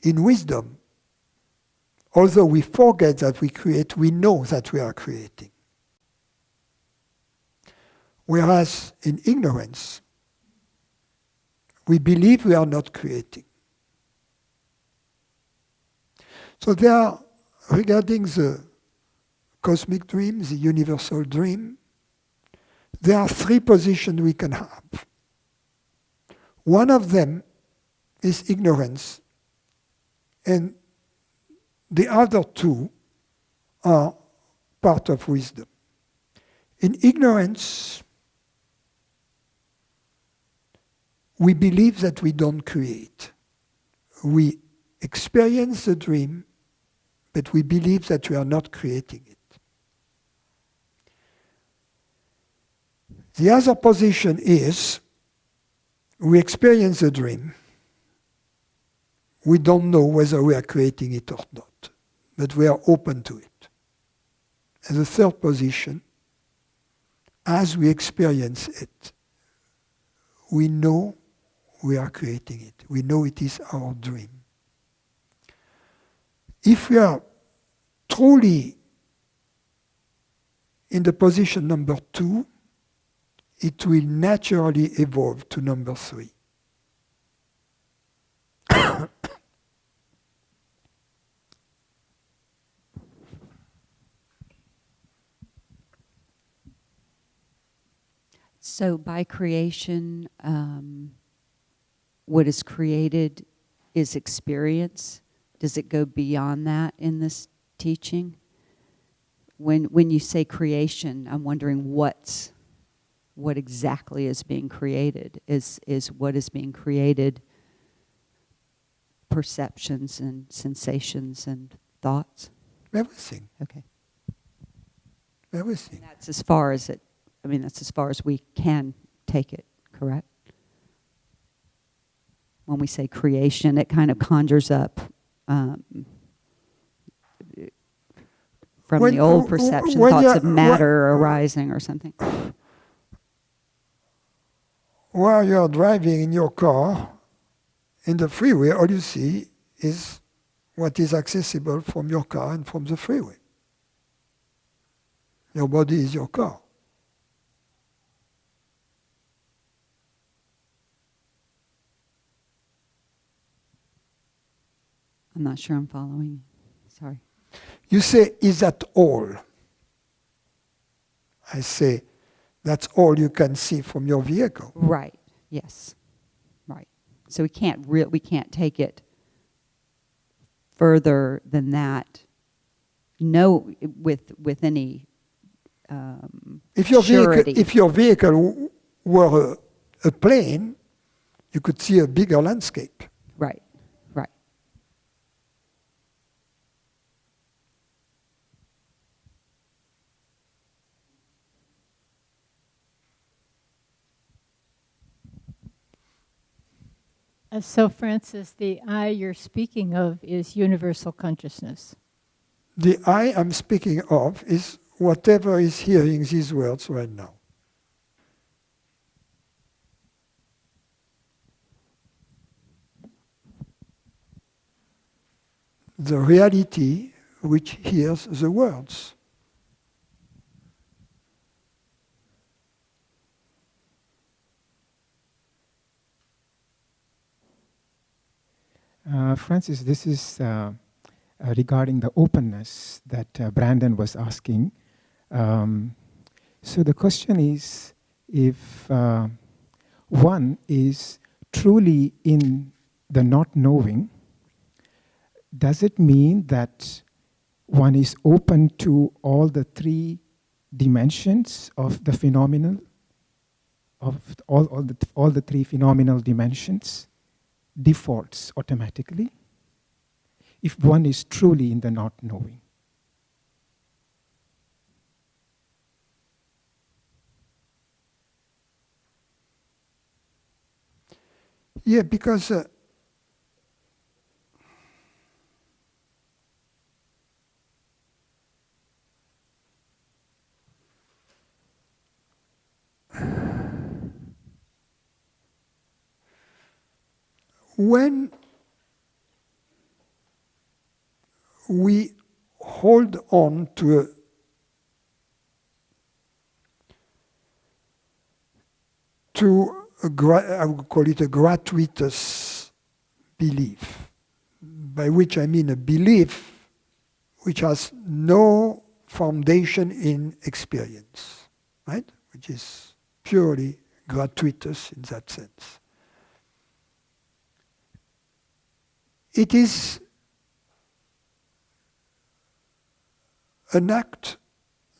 A: in wisdom, although we forget that we create, we know that we are creating. Whereas in ignorance, we believe we are not creating. So there are, regarding the cosmic dream, the universal dream, there are three positions we can have. One of them is ignorance, and the other two are part of wisdom. In ignorance, we believe that we don't create. We experience the dream, but we believe that we are not creating it. The other position is we experience the dream. We don't know whether we are creating it or not, but we are open to it. And the third position, as we experience it, we know we are creating it. We know it is our dream. If we are truly in the position number 2, it will naturally evolve to number 3.
F: So by creation, what is created is experience. Does it go beyond that in this teaching? When you say creation, I'm wondering what exactly is being created. Is what is being created perceptions and sensations and thoughts?
A: Everything.
F: Okay.
A: Everything.
F: And that's as far as it. I mean, that's as far as we can take it. Correct. When we say creation, it kind of conjures up from the old perception, thoughts of matter arising or something.
A: While you are driving in your car, in the freeway, all you see is what is accessible from your car and from the freeway. Your body is your car.
F: I'm not sure I'm following. Sorry.
A: You say, is that all? I say, that's all you can see from your vehicle.
F: Right. Yes. Right. So we can't take it further than that. No, with any surety.
A: If your vehicle were a plane, you could see a bigger landscape.
F: Right, right.
C: So, Francis, the I you're speaking of is universal consciousness.
A: The I am speaking of is whatever is hearing these words right now. The reality which hears the words.
G: Francis, this is regarding the openness that Brandon was asking. So the question is, if one is truly in the not knowing, does it mean that one is open to all the three dimensions of the phenomenal, of all the three phenomenal dimensions? Defaults automatically if one is truly in the not knowing.
A: Yeah, because when we hold on to I would call it a gratuitous belief, by which I mean a belief which has no foundation in experience, right? Which is purely gratuitous in that sense. It is an act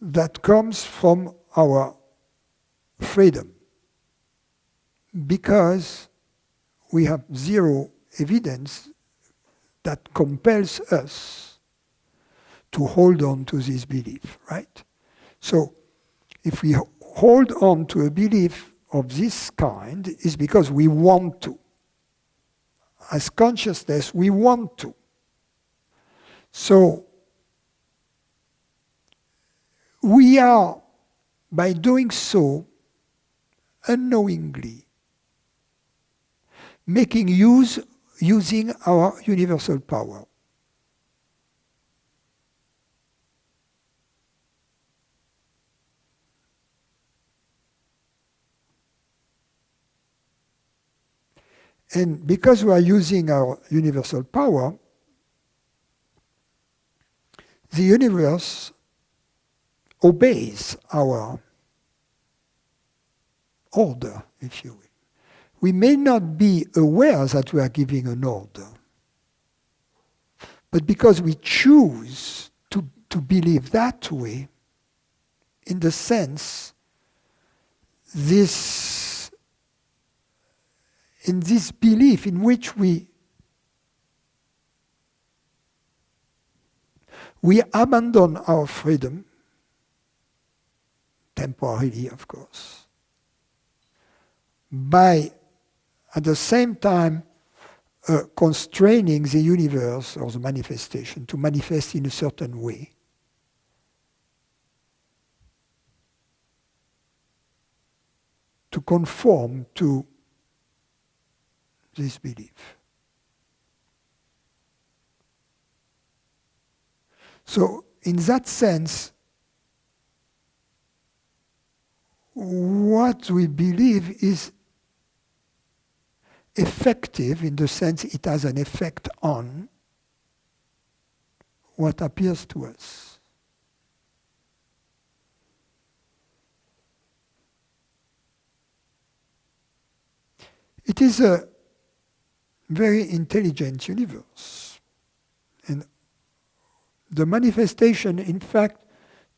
A: that comes from our freedom, because we have zero evidence that compels us to hold on to this belief, right? So if we hold on to a belief of this kind, it's because we want to. As consciousness, we want to. So we are, by doing so, unknowingly using our universal power. And because we are using our universal power, the universe obeys our order, if you will. We may not be aware that we are giving an order, but because we choose to believe that way, in the sense, in this belief in which we abandon our freedom, temporarily, of course, by at the same time constraining the universe or the manifestation to manifest in a certain way. To conform to this belief. So, in that sense, what we believe is effective in the sense it has an effect on what appears to us. It is a very intelligent universe. And the manifestation, in fact,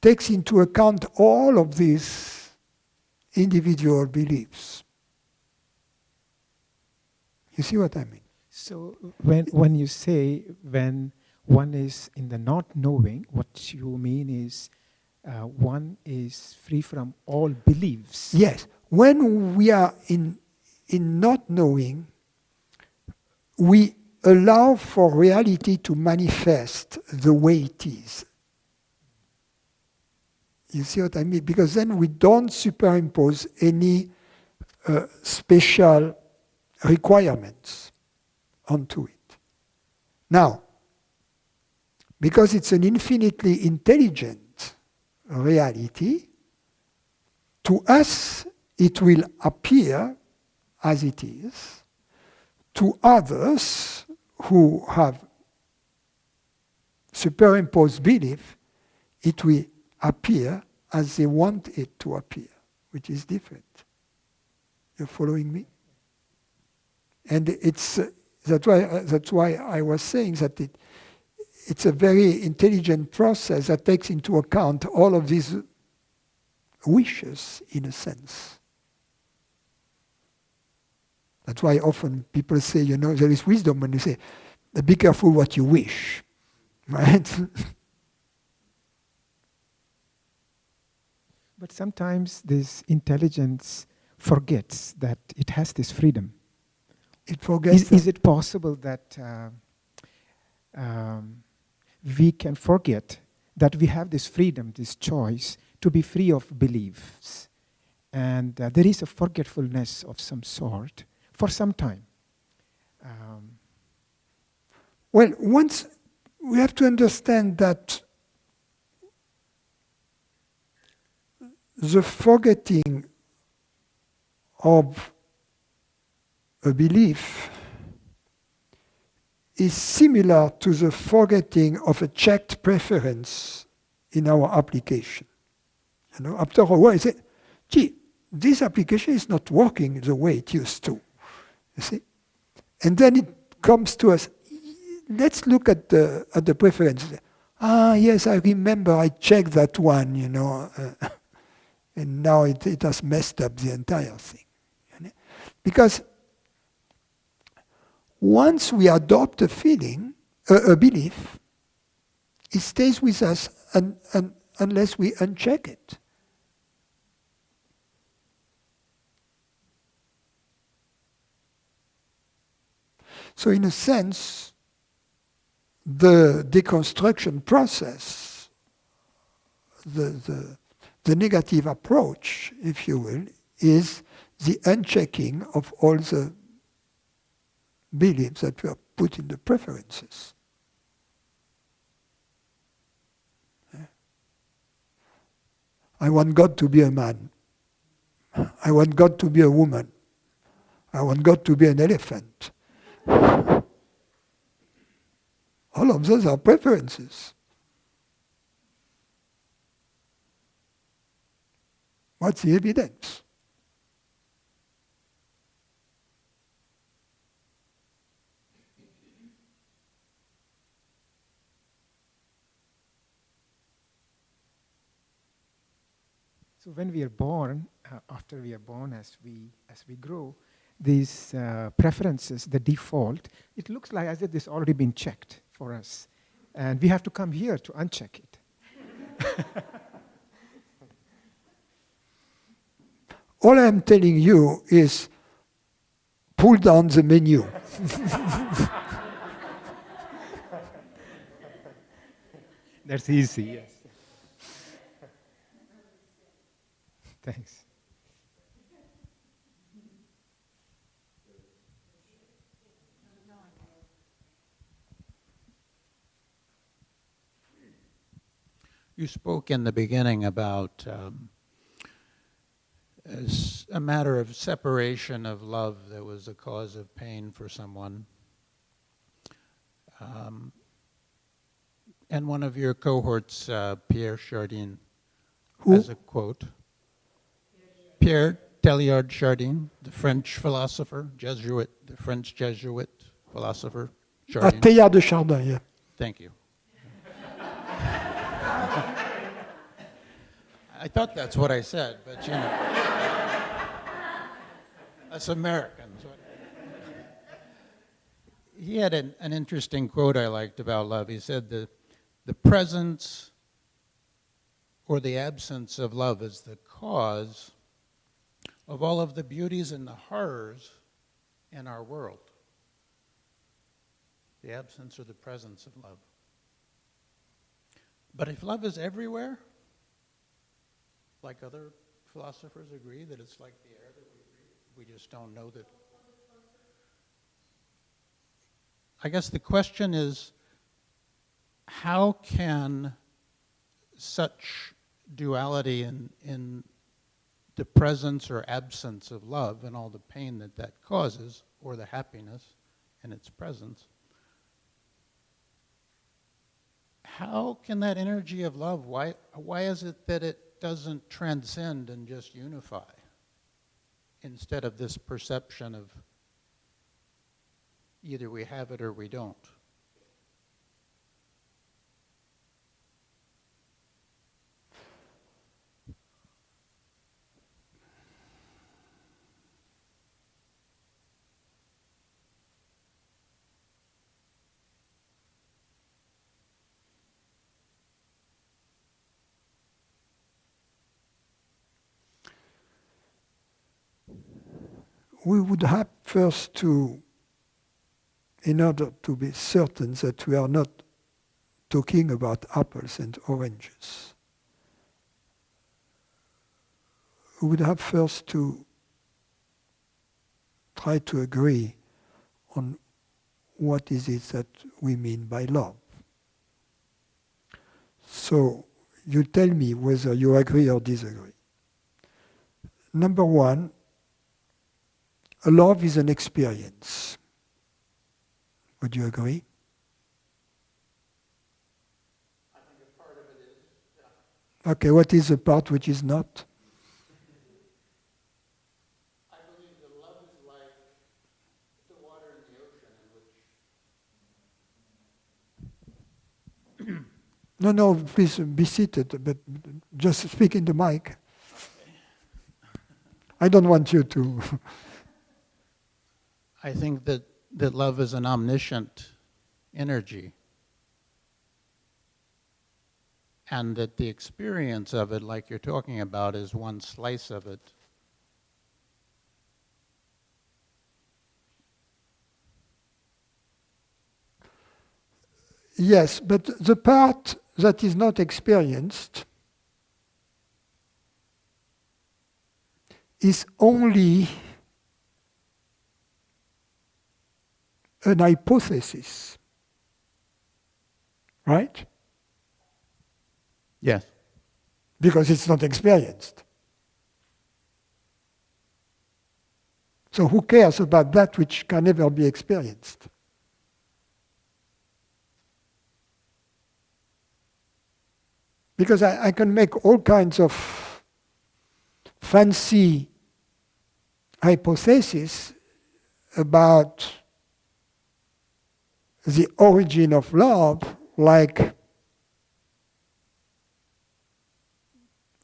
A: takes into account all of these individual beliefs. You see what I mean?
G: So when you say when one is in the not knowing, what you mean is one is free from all beliefs.
A: Yes. When we are in not knowing, we allow for reality to manifest the way it is. You see what I mean? Because then we don't superimpose any special requirements onto it. Now, because it's an infinitely intelligent reality, to us it will appear as it is. To others who have superimposed belief, it will appear as they want it to appear, which is different. You're following me? And it's that's why I was saying that it's a very intelligent process that takes into account all of these wishes, in a sense. That's why often people say, there is wisdom when you say, be careful what you wish, right?
G: But sometimes this intelligence forgets that it has this freedom.
A: It forgets.
G: Is it possible that we can forget that we have this freedom, this choice, to be free of beliefs? And there is a forgetfulness of some sort for some time.
A: Well, once we have to understand that the forgetting of a belief is similar to the forgetting of a checked preference in our application. After a while, you say, gee, this application is not working the way it used to. You see? And then it comes to us, let's look at the preferences. Yes, I remember I checked that one, and now it has messed up the entire thing. Because once we adopt a belief, it stays with us unless we uncheck it. So in a sense, the deconstruction process, the negative approach, if you will, is the unchecking of all the beliefs that were put in the preferences. I want God to be a man. I want God to be a woman. I want God to be an elephant. All of those are preferences. What's the evidence?
G: So when we are born, after we are born, as we grow, these preferences, the default, it looks like as if this already been checked for us, and we have to come here to uncheck it.
A: All I'm telling you is pull down the menu.
G: That's easy, yes. Thanks.
H: You spoke in the beginning about as a matter of separation of love that was a cause of pain for someone. And one of your cohorts, Pierre Chardin, has a quote. Pierre Teilhard Chardin, the French philosopher, Jesuit, the French Jesuit philosopher, Chardin.
A: Teilhard de Chardin, yeah.
H: Thank you. I thought that's what I said, but you know. That's American. He had an interesting quote I liked about love. He said the presence or the absence of love is the cause of all of the beauties and the horrors in our world. The absence or the presence of love. But if love is everywhere, like other philosophers agree that it's like the air that we breathe, we just don't know that. I guess the question is, how can such duality in the presence or absence of love and all the pain that that causes, or the happiness in its presence, how can that energy of love, why is it that it doesn't transcend and just unify instead of this perception of either we have it or we don't?
A: We would have first to, in order to be certain that we are not talking about apples and oranges, we would have first to try to agree on what is it that we mean by love. So you tell me whether you agree or disagree. Number one, love is an experience. Would you agree?
H: I think a part of it is, yeah.
A: Okay, what is the part which is not?
H: I believe that love is like the water in the ocean in which...
A: No, please be seated, but just speak in the mic. I don't want you to...
H: I think that love is an omniscient energy, and that the experience of it, like you're talking about, is one slice of it.
A: Yes, but the part that is not experienced is only an hypothesis, right?
H: Yes.
A: Because it's not experienced. So who cares about that which can never be experienced? Because I can make all kinds of fancy hypotheses about the origin of love, like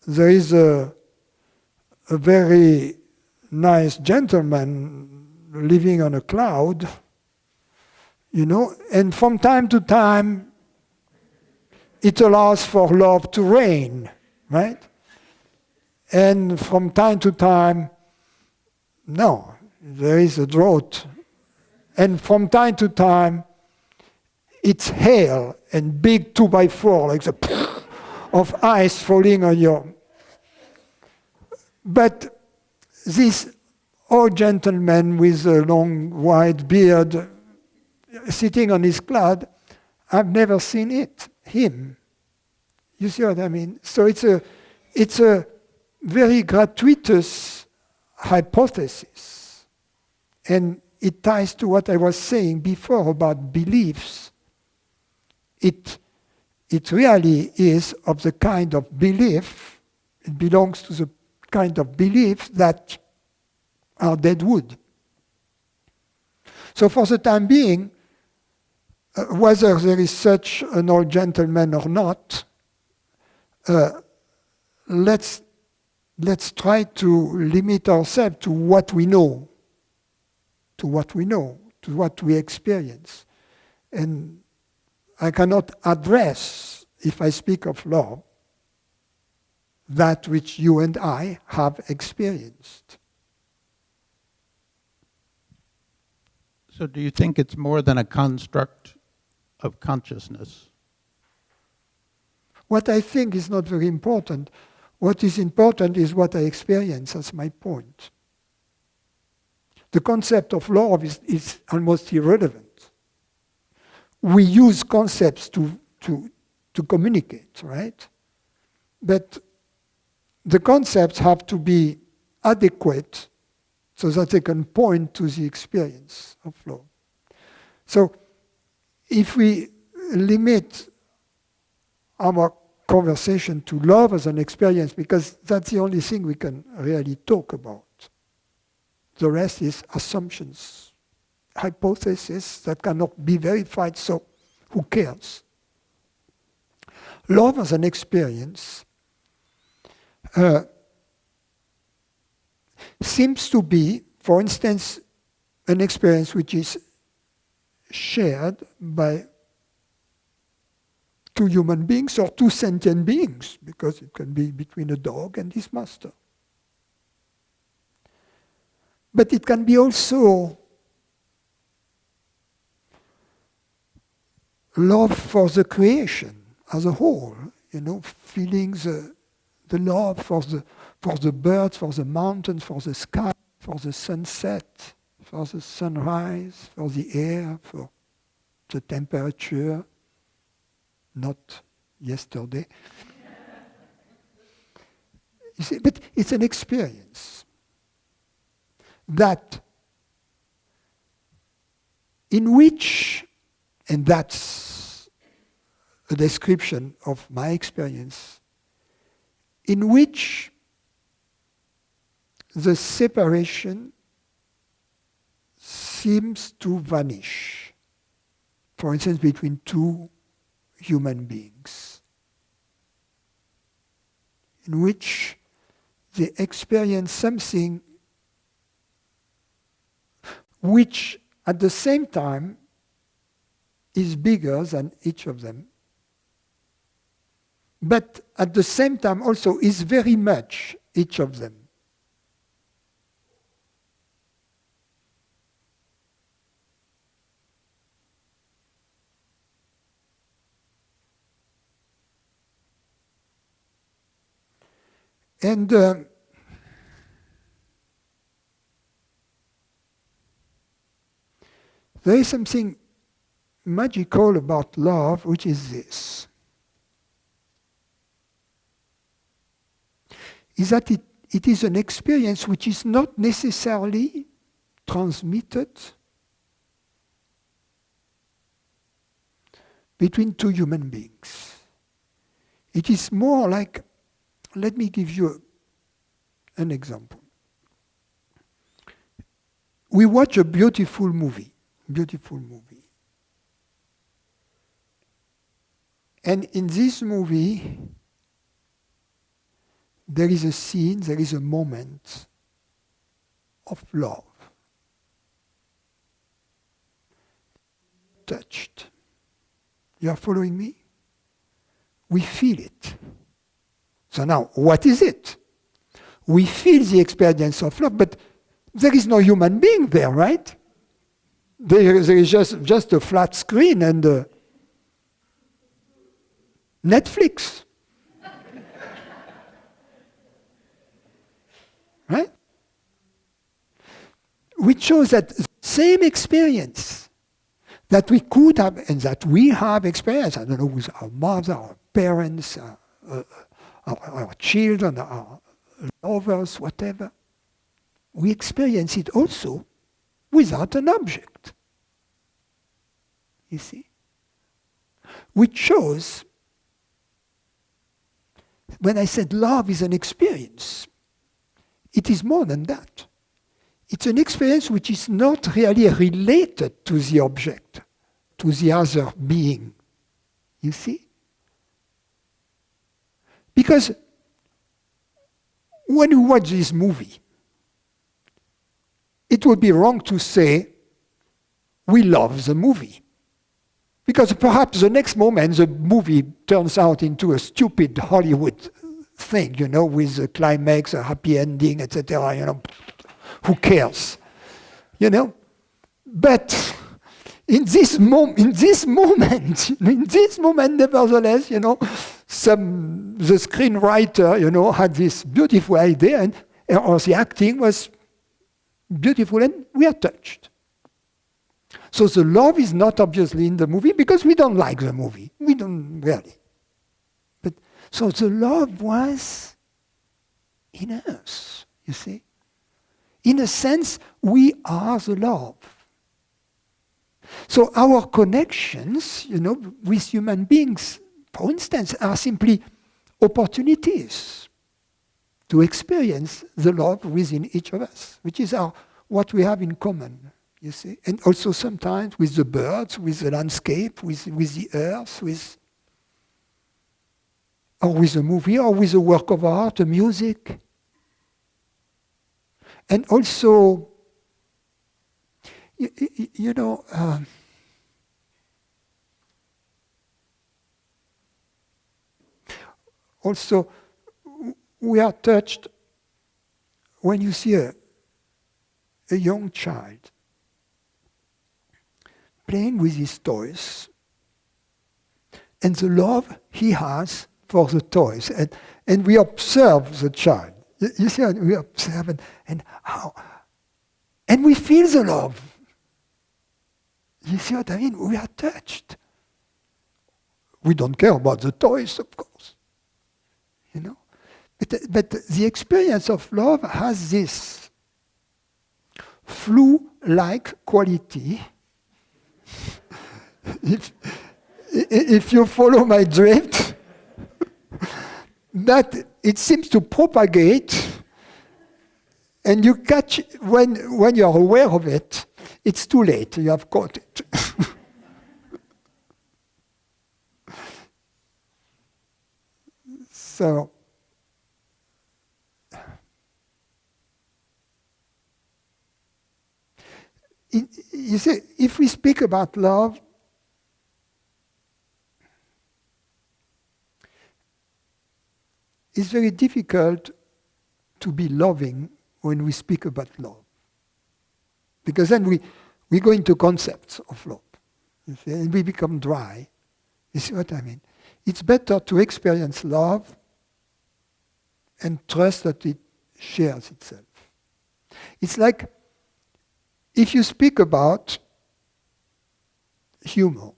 A: there is a very nice gentleman living on a cloud, you know, and from time to time it allows for love to rain, right? And from time to time, no, there is a drought. And from time to time, it's hail and big 2x4, like the of ice falling on your... But this old gentleman with a long white beard sitting on his cloud, I've never seen him. You see what I mean? So it's a very gratuitous hypothesis. And it ties to what I was saying before about beliefs. It really is of the kind of belief, it belongs to the kind of belief that are dead wood. So for the time being, whether there is such an old gentleman or not, let's try to limit ourselves to what we know, to what we experience. And I cannot address, if I speak of love, that which you and I have experienced.
H: So do you think it's more than a construct of consciousness?
A: What I think is not very important. What is important is what I experience. That's my point. The concept of love is almost irrelevant. We use concepts to communicate, right? But the concepts have to be adequate so that they can point to the experience of love. So if we limit our conversation to love as an experience, because that's the only thing we can really talk about. The rest is assumptions, hypotheses that cannot be verified, so who cares? Love as an experience seems to be, for instance, an experience which is shared by two human beings or two sentient beings, because it can be between a dog and his master. But it can be also love for the creation as a whole, feeling the love for the birds, for the mountains, for the sky, for the sunset, for the sunrise, for the air, for the temperature, not yesterday. You see, but it's an experience that in which, and that's a description of my experience, in which the separation seems to vanish. For instance, between two human beings, in which they experience something which at the same time is bigger than each of them, but at the same time also is very much each of them. And there is something magical about love, which is this. Is that it is an experience which is not necessarily transmitted between two human beings. It is more like, let me give you an example. We watch a beautiful movie. And in this movie, there is a scene, there is a moment of love. Touched. You are following me? We feel it. So now, what is it? We feel the experience of love, but there is no human being there, right? There is just a flat screen and Netflix. Right? Which shows that the same experience that we could have and that we have experienced, I don't know, with our mother, our parents, our children, our lovers, whatever, we experience it also without an object. You see? Which shows, when I said love is an experience, it is more than that. It's an experience which is not really related to the object, to the other being. You see? Because when you watch this movie, it would be wrong to say, we love the movie. Because perhaps the next moment the movie turns out into a stupid Hollywood thing, with a climax, a happy ending, etc. Who cares? But in this moment, nevertheless, the screenwriter, had this beautiful idea, or the acting was beautiful, and we are touched. So the love is not obviously in the movie because we don't like the movie. We don't really. But so the love was in us, you see. In a sense, we are the love. So our connections, with human beings, for instance, are simply opportunities to experience the love within each of us, which is what we have in common, you see. And also sometimes with the birds, with the landscape, with the earth, or with a movie, or with a work of art, a music. And also, also, we are touched when you see a young child playing with his toys and the love he has for the toys. And we observe the child. You see, we observe and how. And we feel the love. You see what I mean? We are touched. We don't care about the toys, of course. But the experience of love has this flu-like quality. If you follow my drift, that it seems to propagate, and you catch, when you're aware of it, it's too late, you have caught it. So, you see, if we speak about love, it's very difficult to be loving when we speak about love. Because then we go into concepts of love. You see, and we become dry. You see what I mean? It's better to experience love and trust that it shares itself. It's like if you speak about humor.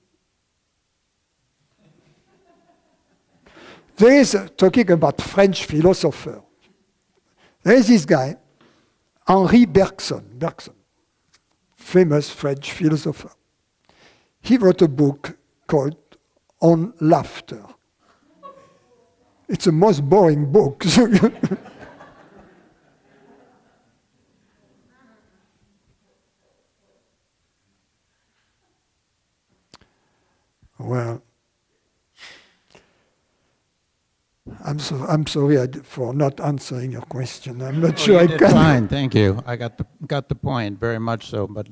A: There is, talking about French philosopher, there is this guy, Henri Bergson, famous French philosopher. He wrote a book called On Laughter. It's the most boring book. Well, I'm sorry for not answering your question. I'm not sure I
H: did
A: can.
H: Fine, thank you. I got the point very much so. But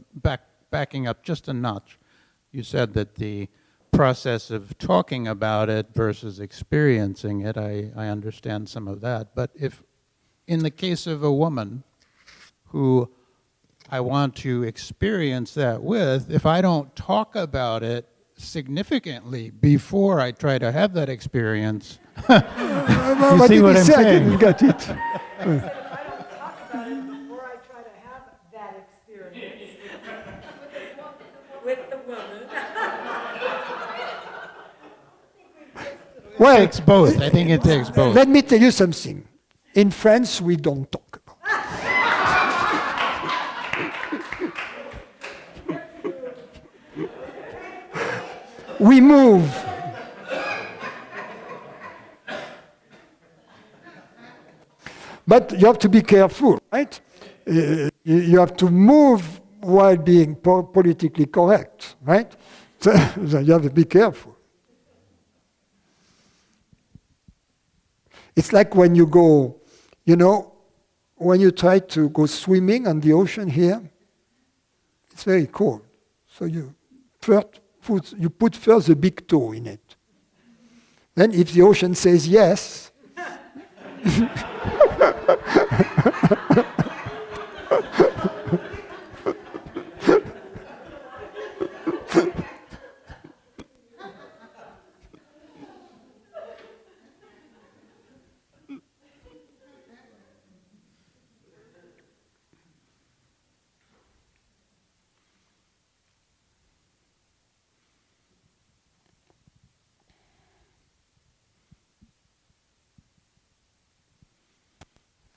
H: backing up just a notch, you said that the process of talking about it versus experiencing it, I understand some of that. But if, in the case of a woman who I want to experience that with, if I don't talk about it significantly before I try to have that experience,
A: you see what I'm saying? I didn't get it.
I: If I don't talk about it before I try to have that experience with the woman.
A: Well,
H: it takes both. I think it takes both.
A: Let me tell you something. In France, we don't talk about it. We move. But you have to be careful, right? You have to move while being politically correct, right? So you have to be careful. It's like when you go You know, when you try to go swimming on the ocean here, it's very cold. So you put first the big toe in it. Then if the ocean says yes,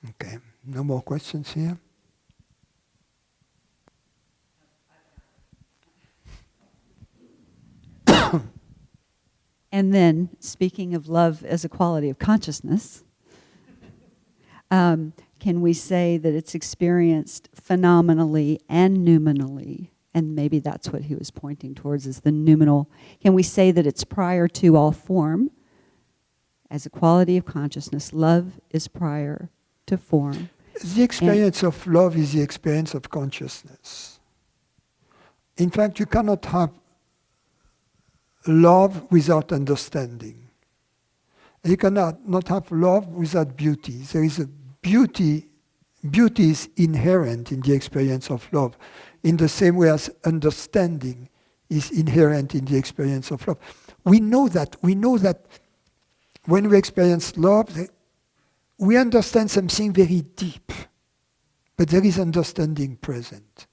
A: okay, no more questions here.
F: And then, speaking of love as a quality of consciousness, can we say that it's experienced phenomenally and noumenally? And maybe that's what he was pointing towards, is the noumenal. Can we say that it's prior to all form? As a quality of consciousness, love is prior to form.
A: The experience of love is the experience of consciousness. In fact, you cannot have love without understanding. You cannot not have love without beauty. There is a beauty. Beauty is inherent in the experience of love, in the same way as understanding is inherent in the experience of love. We know that. We know that when we experience love, we understand something very deep, but there is understanding present.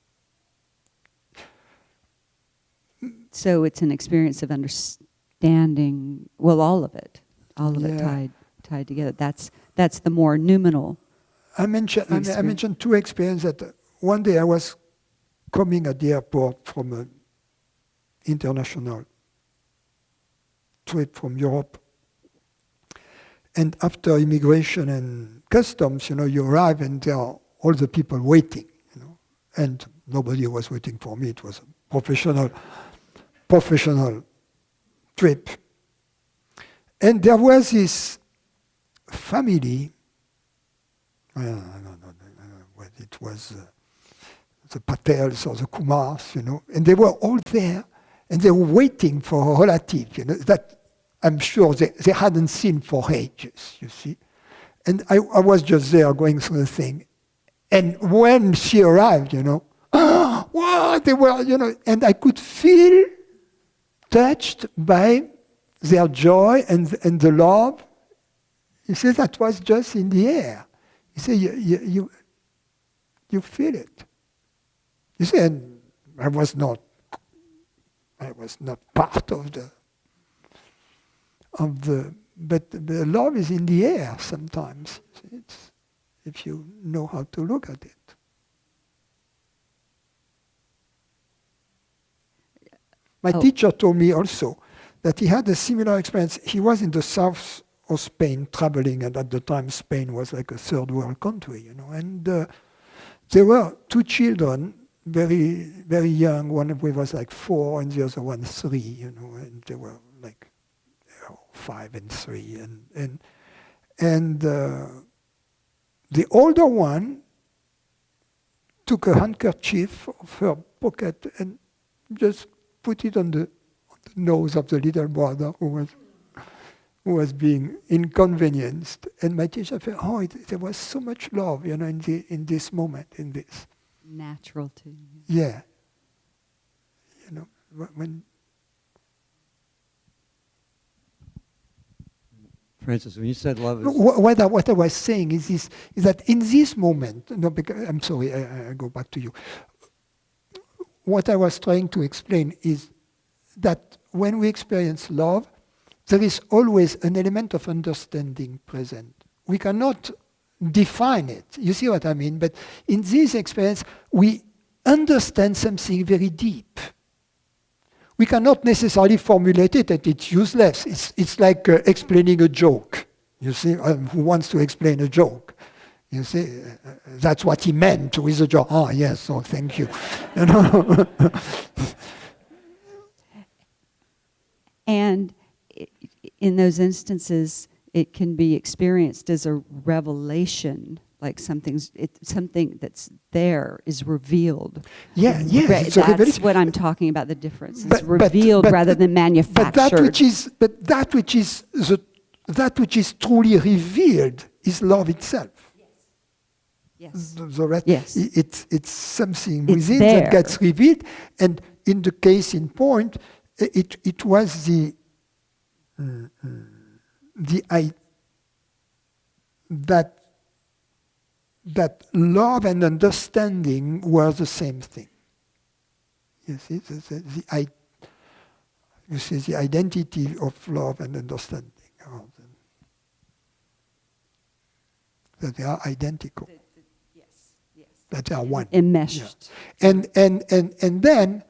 F: So it's an experience of understanding, well, all of it tied together. That's the more noumenal.
A: I mentioned two experiences. That one day I was coming at the airport from an international trip from Europe. And after immigration and customs, you arrive and there are all the people waiting, And nobody was waiting for me. It was a professional trip. And there was this family, I don't know what it was, the Patels or the Kumars, and they were all there, and they were waiting for a relative, that I'm sure they hadn't seen for ages, you see. And I was just there going through the thing. And when she arrived, wow, they were, and I could feel touched by their joy and the love. You see, that was just in the air. You see, you feel it. You see, and I was not part of but the love is in the air sometimes. It's, if you know how to look at it. My teacher told me also that he had a similar experience. He was in the south of Spain traveling, and at the time Spain was like a third world country, and there were two children, very, very young. One of them was like 4 and the other one 3, and they were like 5 and 3. And the older one took a handkerchief of her pocket and just put it on the nose of the little brother who was being inconvenienced. And my teacher felt, there was so much love, in this moment, in this.
F: Natural too.
A: Yeah. When.
B: Francis, when you said love is...
A: What I was saying is that in this moment, I'm sorry, I go back to you. What I was trying to explain is that when we experience love, there is always an element of understanding present. We cannot define it. You see what I mean? But in this experience, we understand something very deep. We cannot necessarily formulate it, and it's useless. It's like explaining a joke. You see, who wants to explain a joke? You see, that's what he meant with a joke. Oh, yes, oh, thank you.
F: And in those instances, it can be experienced as a revelation, like something that's there is revealed.
A: Yeah, yes, it's a
F: That's
A: revelation.
F: what I'm talking about, the difference. It's
A: But-
F: revealed
A: but-
F: rather than manufactured.
A: That which is truly revealed is love itself.
F: Yes.
A: The rest,
F: Yes.
A: it's something
F: It's
A: within
F: there.
A: that gets revealed, and in the case in point, it was that love and understanding were the same thing. You see, you see the identity of love and understanding. That they are identical. That they are one.
F: Enmeshed.
A: Yeah. And then,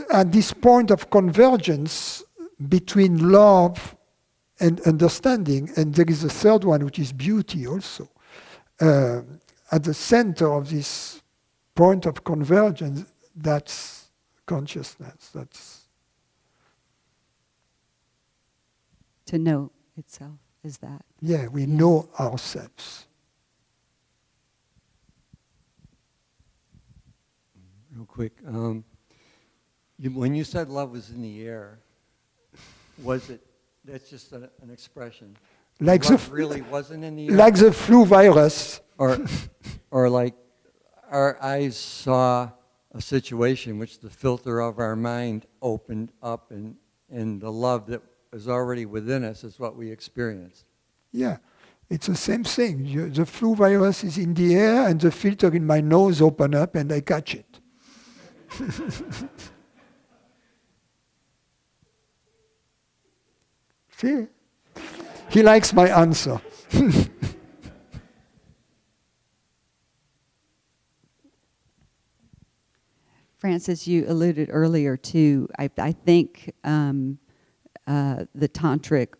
A: at this point of convergence between love and understanding, and there is a third one, which is beauty also. At the center of this point of convergence, that's consciousness. That's
F: To know itself is that.
A: yeah, we know ourselves.
B: Real quick, when you said love was in the air, was it? That's just an expression.
A: Like
B: love
A: the
B: really wasn't in the air.
A: like the flu virus.
B: Or like our eyes saw a situation which the filter of our mind opened up, and the love that was already within us is what we experienced.
A: Yeah, it's the same thing. The flu virus is in the air, and the filter in my nose open up, and I catch it. See? He likes my answer.
F: Francis, you alluded earlier to, I think the tantric,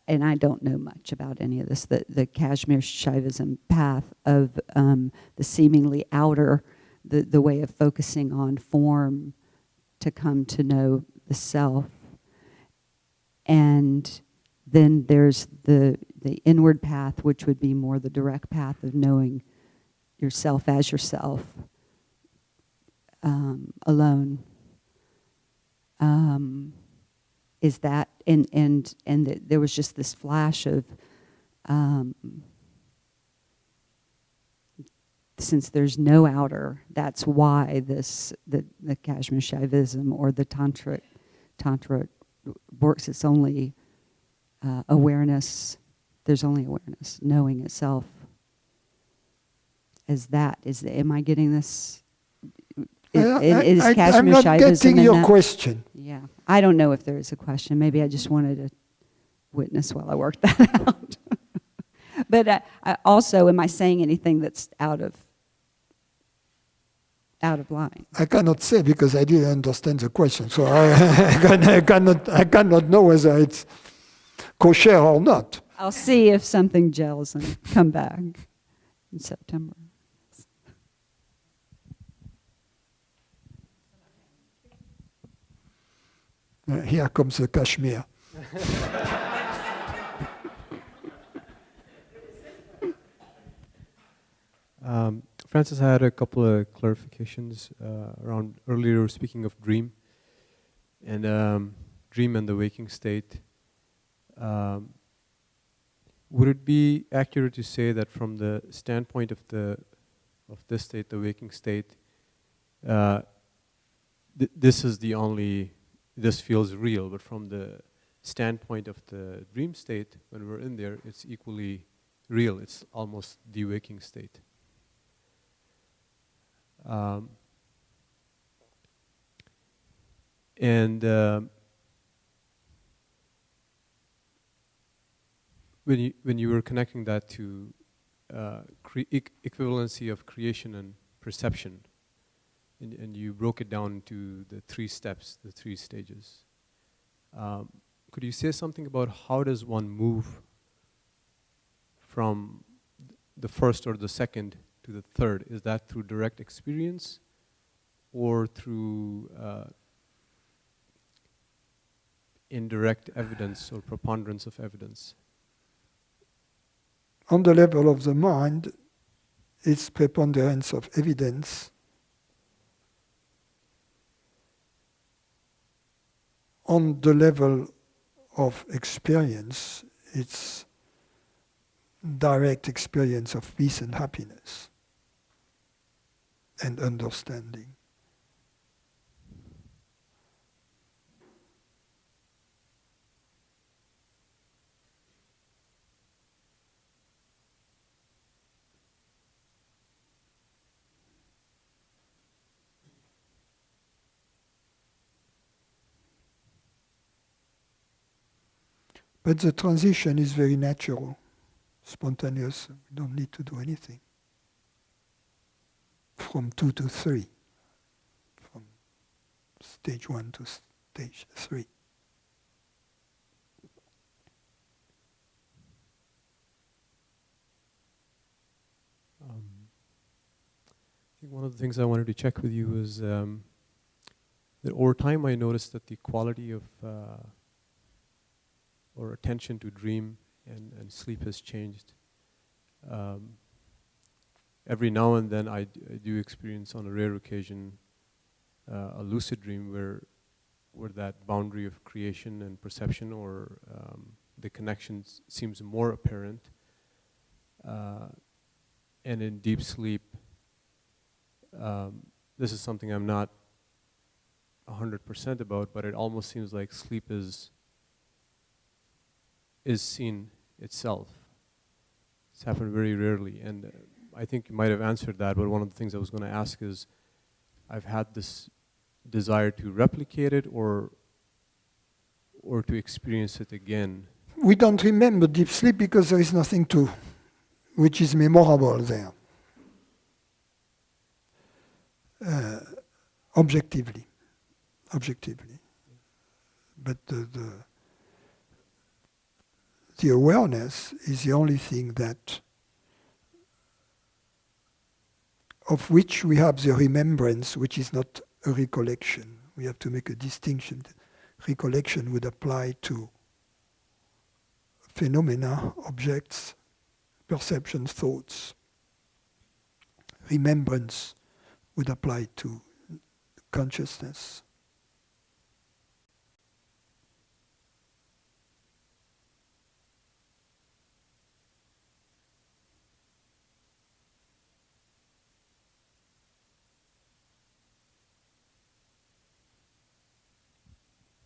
F: and I don't know much about any of this, the Kashmir Shaivism path of the seemingly outer, the way of focusing on form to come to know the self. And then there's the inward path, which would be more the direct path of knowing yourself as yourself. Alone, is that, and there was just this flash of, since there's no outer, that's why the Kashmir Shaivism or the Tantra works. It's only awareness. There's only awareness, knowing itself. As that is, am I getting this?
A: I'm not getting your question.
F: Yeah, I don't know if there is a question. Maybe I just wanted to witness while I worked that out. But I also, am I saying anything that's out of line?
A: I cannot say because I didn't understand the question, so I cannot know whether it's kosher or not.
F: I'll see if something gels and come back in September.
A: Here comes the Kashmir.
J: Francis, I had a couple of clarifications around earlier speaking of dream and the waking state. Would it be accurate to say that from the standpoint of this state, the waking state, this feels real, but from the standpoint of the dream state, when we're in there, it's equally real. It's almost the waking state. When you were connecting that to equivalency of creation and perception, and you broke it down into the 3 steps, the 3 stages. Could you say something about how does one move from the first or the second to the third? Is that through direct experience or through indirect evidence or preponderance of evidence?
A: On the level of the mind, it's preponderance of evidence. On the level of experience, it's direct experience of peace and happiness and understanding. But the transition is very natural, spontaneous. We don't need to do anything. From 2 to 3. From stage 1 to stage 3.
J: I think one of the things I wanted to check with you is that over time I noticed that the quality of or attention to dream and sleep has changed. Every now and then I do experience, on a rare occasion, a lucid dream where that boundary of creation and perception, or the connection seems more apparent. And in deep sleep, this is something I'm not 100% about, but it almost seems like sleep is seen itself. It's happened very rarely, and I think you might have answered that, but one of the things I was going to ask is, I've had this desire to replicate it or to experience it again.
A: We don't remember deep sleep because there is nothing which is memorable there. Objectively. But the awareness is the only thing that of which we have the remembrance, which is not a recollection. We have to make a distinction. Recollection would apply to phenomena, objects, perceptions, thoughts. Remembrance would apply to consciousness.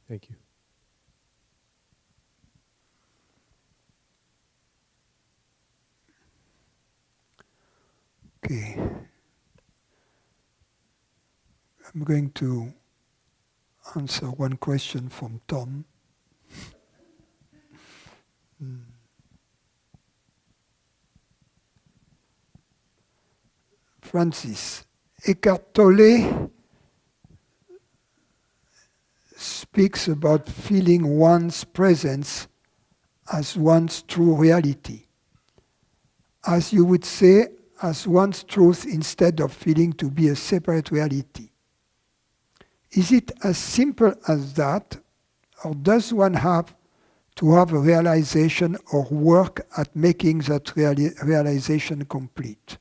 J: Thank you.
A: Okay. I'm going to answer one question from Tom. Francis, Eckhart Tolle speaks about feeling one's presence as one's true reality. As you would say, as one's truth instead of feeling to be a separate reality. Is it as simple as that, or does one have to have a realization or work at making that realization complete?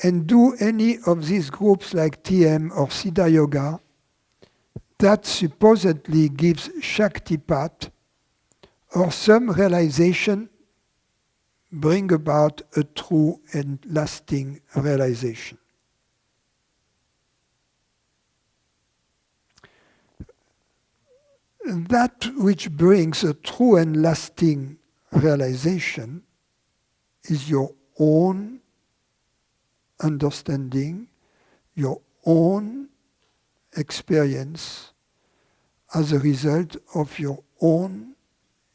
A: And do any of these groups like TM or Siddha Yoga that supposedly gives Shaktipat or some realization bring about a true and lasting realization? That which brings a true and lasting realization is your own understanding, your own experience as a result of your own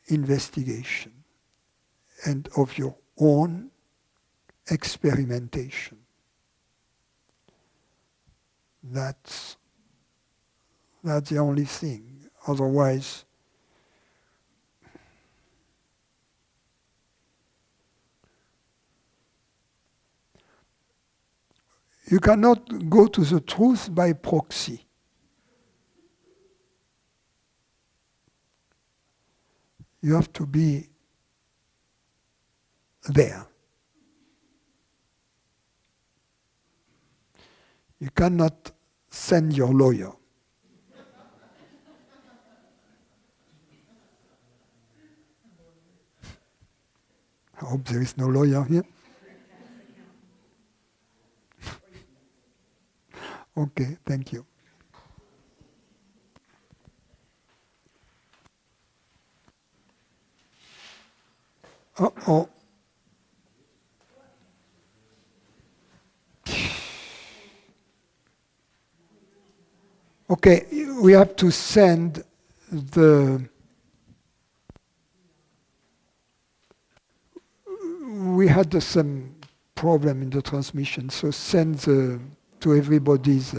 A: investigation and of your own experimentation. That's the only thing. Otherwise, you cannot go to the truth by proxy. You have to be there. You cannot send your lawyer. I hope there is no lawyer here. Okay, thank you. Uh-oh. Okay, we have to send the... We had some problem in the transmission, so send to everybody's